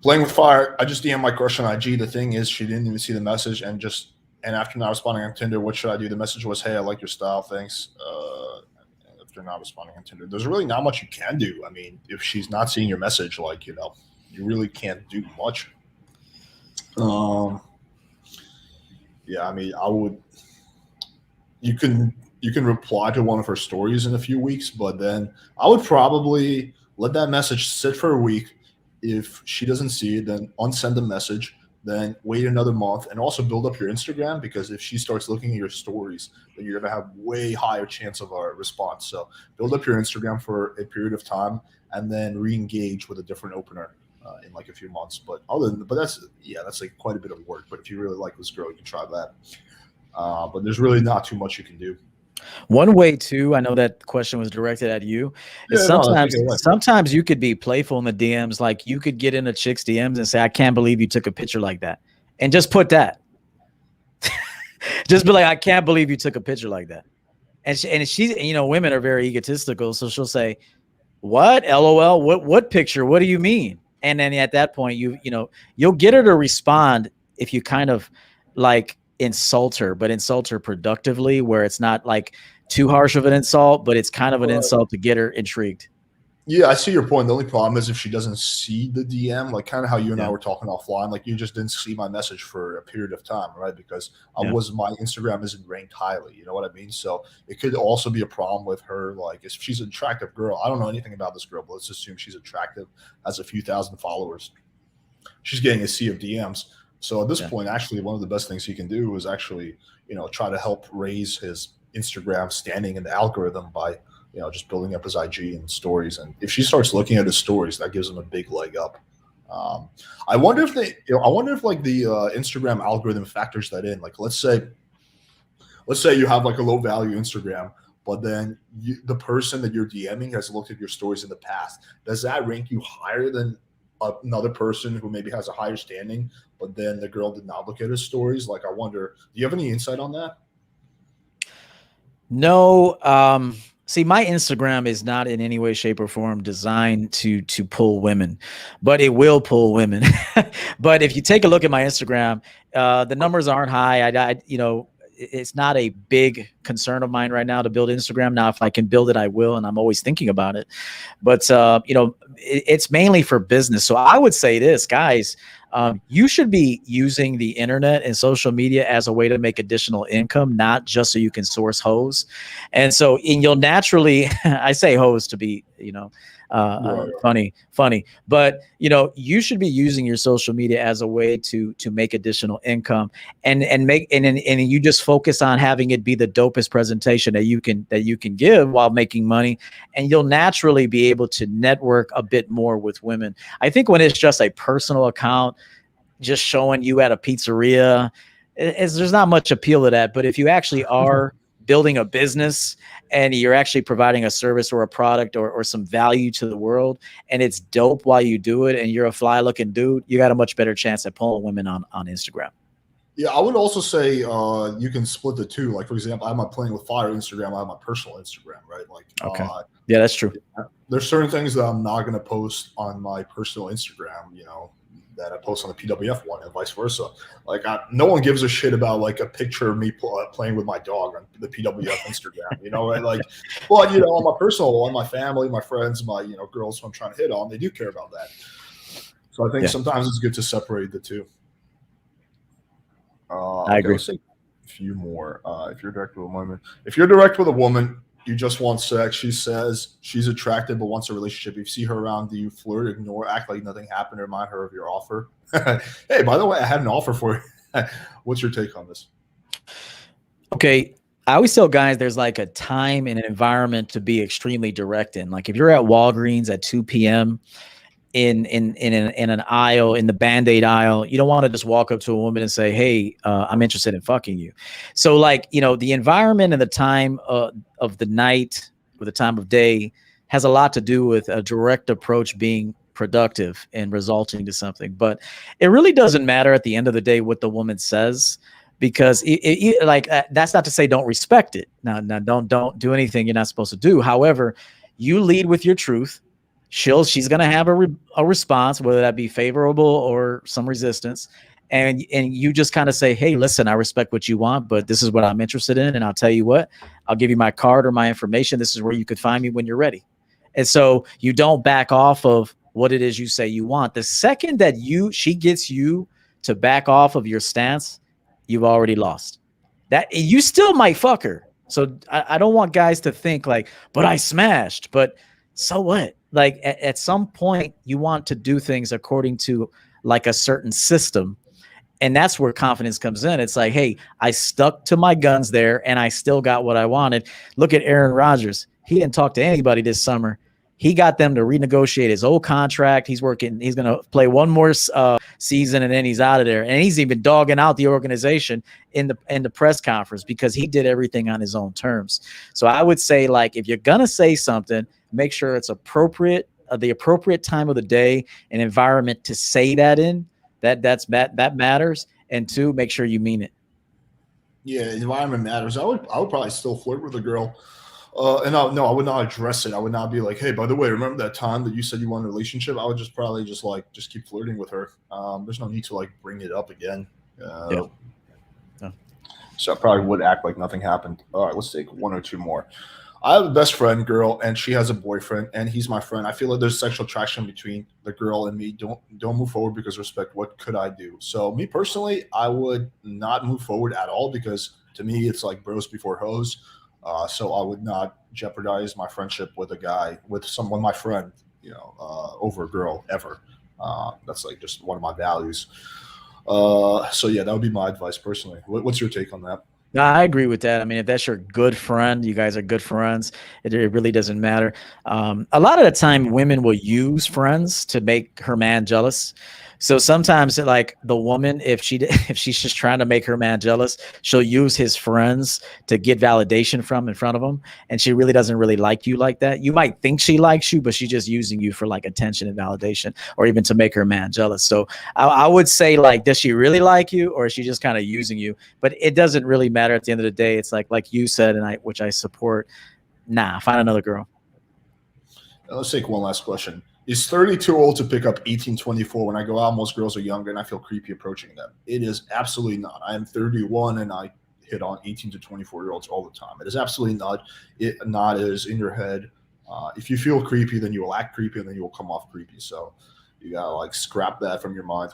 Playing with fire. I just DM my crush on IG. The thing is, she didn't even see the message, and after not responding on Tinder, what should I do? The message was, "Hey, I like your style. Thanks." After not responding on Tinder, there's really not much you can do. I mean, if she's not seeing your message, like you really can't do much. Um, yeah, I mean, I would. You can reply to one of her stories in a few weeks, but then I would probably let that message sit for a week. If she doesn't see it, then unsend the message, then wait another month, and also build up your Instagram, because if she starts looking at your stories, then you're gonna have way higher chance of a response. So build up your Instagram for a period of time, and then re-engage with a different opener in like a few months. But that's like quite a bit of work. But if you really like this girl, you can try that. But there's really not too much you can do. One way too, I know that question was directed at you, is Yeah, no, that's sometimes okay. Right. sometimes you could be playful in the DMs. Like, you could get in a chick's DMs and say, "I can't believe you took a picture like that," and just put that. Just be like, "I can't believe you took a picture like that." And she's, women are very egotistical, so she'll say, "What? LOL. What picture? What do you mean?" And then at that point, you'll get her to respond if you kind of like insult her, but insult her productively, where it's not like too harsh of an insult, but it's kind of an Right. insult to get her intrigued. Yeah, I see your point. The only problem is if she doesn't see the DM, like kind of how you and I Yeah, were talking offline, like you just didn't see my message for a period of time, right? Because I yeah, was my Instagram isn't ranked highly, you know what I mean? So it could also be a problem with her, like if she's an attractive girl. I don't know anything about this girl, but let's assume she's attractive, has a few thousand followers. She's getting a sea of DMs. So at this yeah. point, actually, one of the best things he can do is actually, try to help raise his Instagram standing in the algorithm by, just building up his IG and stories. And if she starts looking at his stories, that gives him a big leg up. Um, I wonder if I wonder if like the Instagram algorithm factors that in. Like, let's say you have like a low value Instagram, but then the person that you're DMing has looked at your stories in the past. Does that rank you higher than another person who maybe has a higher standing, but then the girl did not look at his stories? Like, I wonder, do you have any insight on that? No, see, my Instagram is not in any way, shape, or form designed to pull women, but it will pull women. But if you take a look at my Instagram, the numbers aren't high. It's not a big concern of mine right now to build Instagram. Now, if I can build it, I will, and I'm always thinking about it. But it's mainly for business. So I would say this, guys. You should be using the internet and social media as a way to make additional income, not just so you can source hoes. And so, you'll naturally, I say hoes to be, Right. funny, but you should be using your social media as a way to make additional income, and you just focus on having it be the dopest presentation that you can give while making money, and you'll naturally be able to network a bit more with women. I think when it's just a personal account, just showing you at a pizzeria, there's not much appeal to that. But if you actually are building a business and you're actually providing a service or a product or some value to the world, and it's dope while you do it, and you're a fly looking dude, you got a much better chance at pulling women on Instagram. Yeah, I would also say you can split the two. Like, for example, I'm not playing with fire Instagram. I have my personal Instagram, right? Like, Okay. Yeah, that's true. there's certain things that I'm not going to post on my personal Instagram, that I post on the PWF one, and vice versa. Like, no one gives a shit about like a picture of me playing with my dog on the PWF Instagram, right? Like, but on my personal one, my family, my friends, my girls who I'm trying to hit on, they do care about that. So I think Yeah, sometimes it's good to separate the two. I Okay, agree. let's take a few more. If you're direct with a woman, you just want sex. She says she's attracted but wants a relationship. If you see her around, do you flirt, ignore, act like nothing happened, or remind her of your offer? Hey, by the way, I had an offer for you. What's your take on this? Okay. I always tell guys there's like a time and an environment to be extremely direct in. Like if you're at Walgreens at 2 p.m. in an aisle, in the Band-Aid aisle, you don't want to just walk up to a woman and say, "Hey, I'm interested in fucking you." So like, the environment and the time of the night or the time of day has a lot to do with a direct approach being productive and resulting to something. But it really doesn't matter at the end of the day what the woman says, because that's not to say don't respect it. Now don't do anything you're not supposed to do. However, you lead with your truth. She's going to have a response, whether that be favorable or some resistance. And you just kind of say, "Hey, listen, I respect what you want, but this is what I'm interested in. And I'll tell you what, I'll give you my card or my information. This is where you could find me when you're ready." And so you don't back off of what it is you say you want. The second that she gets you to back off of your stance, you've already lost. That you still might fuck her. So I don't want guys to think like, "But I smashed." But so what? Like at some point, you want to do things according to like a certain system, and that's where confidence comes in. It's like, "Hey, I stuck to my guns there, and I still got what I wanted." Look at Aaron Rodgers. He didn't talk to anybody this summer. He got them to renegotiate his old contract. He's working. He's going to play one more season, and then he's out of there. And he's even dogging out the organization in the press conference because he did everything on his own terms. So I would say, like, if you're gonna say something, make sure it's appropriate, the appropriate time of the day and environment to say that in. That matters. And two, make sure you mean it. Yeah, environment matters. I would probably still flirt with a girl. And no, I would not address it. I would not be like, "Hey, by the way, remember that time that you said you wanted a relationship?" I would just probably just keep flirting with her. There's no need to like bring it up again. Yeah. Uh, Yeah. so I probably would act like nothing happened. All right, let's take one or two more. I have a best friend girl, and she has a boyfriend, and he's my friend. I feel like there's sexual attraction between the girl and me. Don't move forward because respect. What could I do? So me personally, I would not move forward at all because to me, it's like bros before hoes. So I would not jeopardize my friendship with a guy with someone, my friend, over a girl ever. That's like just one of my values. So yeah, that would be my advice personally. What's your take on that? No, I agree with that. I mean, if that's your good friend, you guys are good friends. It really doesn't matter. A lot of the time, women will use friends to make her man jealous. So sometimes, like the woman, if if she's just trying to make her man jealous, she'll use his friends to get validation from in front of him, and she really doesn't really like you like that. You might think she likes you, but she's just using you for like attention and validation, or even to make her man jealous. So I would say, like, does she really like you, or is she just kind of using you? But it doesn't really matter at the end of the day. It's like you said, and which I support. Nah, find another girl. Now, let's take one last question. Is 30 too old to pick up 18-24? When I go out, most girls are younger and I feel creepy approaching them. It is absolutely not. I am 31 and I hit on 18 to 24-year-olds all the time. It is absolutely not. It is in your head. If you feel creepy, then you will act creepy and then you will come off creepy. So you got to like scrap that from your mind.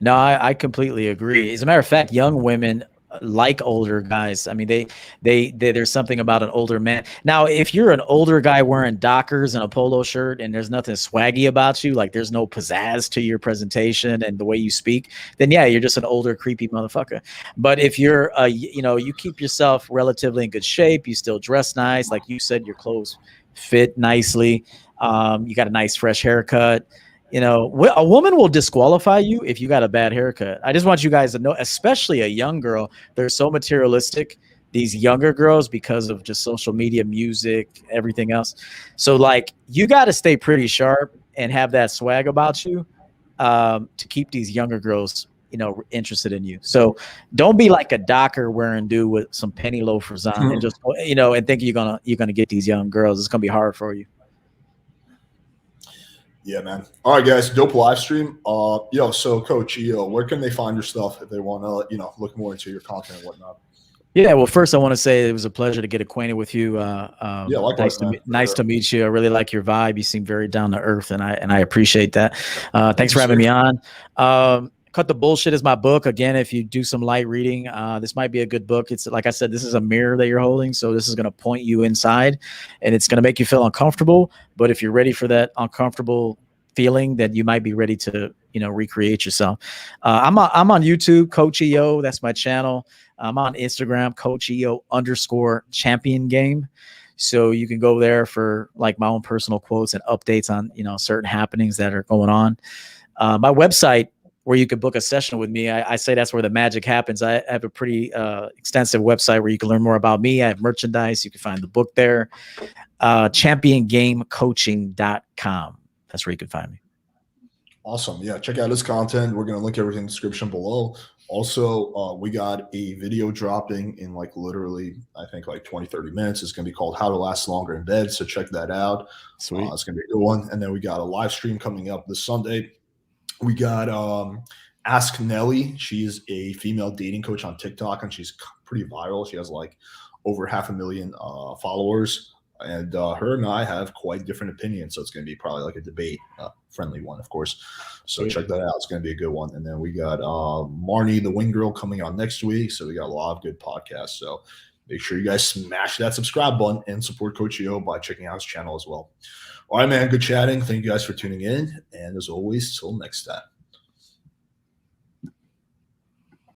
No, I completely agree. As a matter of fact, young women like older guys. I mean, there's something about an older man. Now, if you're an older guy wearing Dockers and a polo shirt and there's nothing swaggy about you, like there's no pizzazz to your presentation and the way you speak, then yeah, you're just an older, creepy motherfucker. But if you're, you keep yourself relatively in good shape, you still dress nice, like you said, your clothes fit nicely, you got a nice fresh haircut. A woman will disqualify you if you got a bad haircut. I just want you guys to know, especially a young girl, they're so materialistic, these younger girls, because of just social media, music, everything else. So like you got to stay pretty sharp and have that swag about you to keep these younger girls, interested in you. So don't be like a Docker wearing dude with some penny loafers on and just, and think you're gonna get these young girls. It's gonna be hard for you. Yeah, man. All right, guys. Dope live stream. So Coach, where can they find your stuff if they want to, look more into your content and whatnot? Yeah, well, first I want to say it was a pleasure to get acquainted with you. Yeah, likewise, nice to meet you. I really like your vibe. You seem very down to earth, and I appreciate that. Thanks for having me on. Cut the Bullshit is my book. Again, if you do some light reading, this might be a good book. It's like I said, this is a mirror that you're holding, so this is going to point you inside, and it's going to make you feel uncomfortable. But if you're ready for that uncomfortable feeling, then you might be ready to recreate yourself. I'm on YouTube, Coach EO. That's my channel. I'm on Instagram, Coach EO _champion game. So you can go there for like my own personal quotes and updates on certain happenings that are going on. My website, where you could book a session with me, I say that's where the magic happens. I have a pretty extensive website where you can learn more about me. I have merchandise. You can find the book there. ChampionGameCoaching.com. That's where you can find me. Awesome. Yeah, check out his content. We're going to link everything in the description below. Also, we got a video dropping in literally, I think 20, 30 minutes. It's going to be called How to Last Longer in Bed. So check that out. Sweet. It's going to be a good one. And then we got a live stream coming up this Sunday. We got Ask Nelly. She's a female dating coach on TikTok, and she's pretty viral. She has over 500,000 followers. And her and I have quite different opinions. So it's going to be probably a debate, friendly one, of course. So check that out. It's going to be a good one. And then we got Marnie, the Wing Girl, coming on next week. So we got a lot of good podcasts. So make sure you guys smash that subscribe button and support Coach EO by checking out his channel as well. All right, man. Good chatting. Thank you guys for tuning in. And as always, till next time.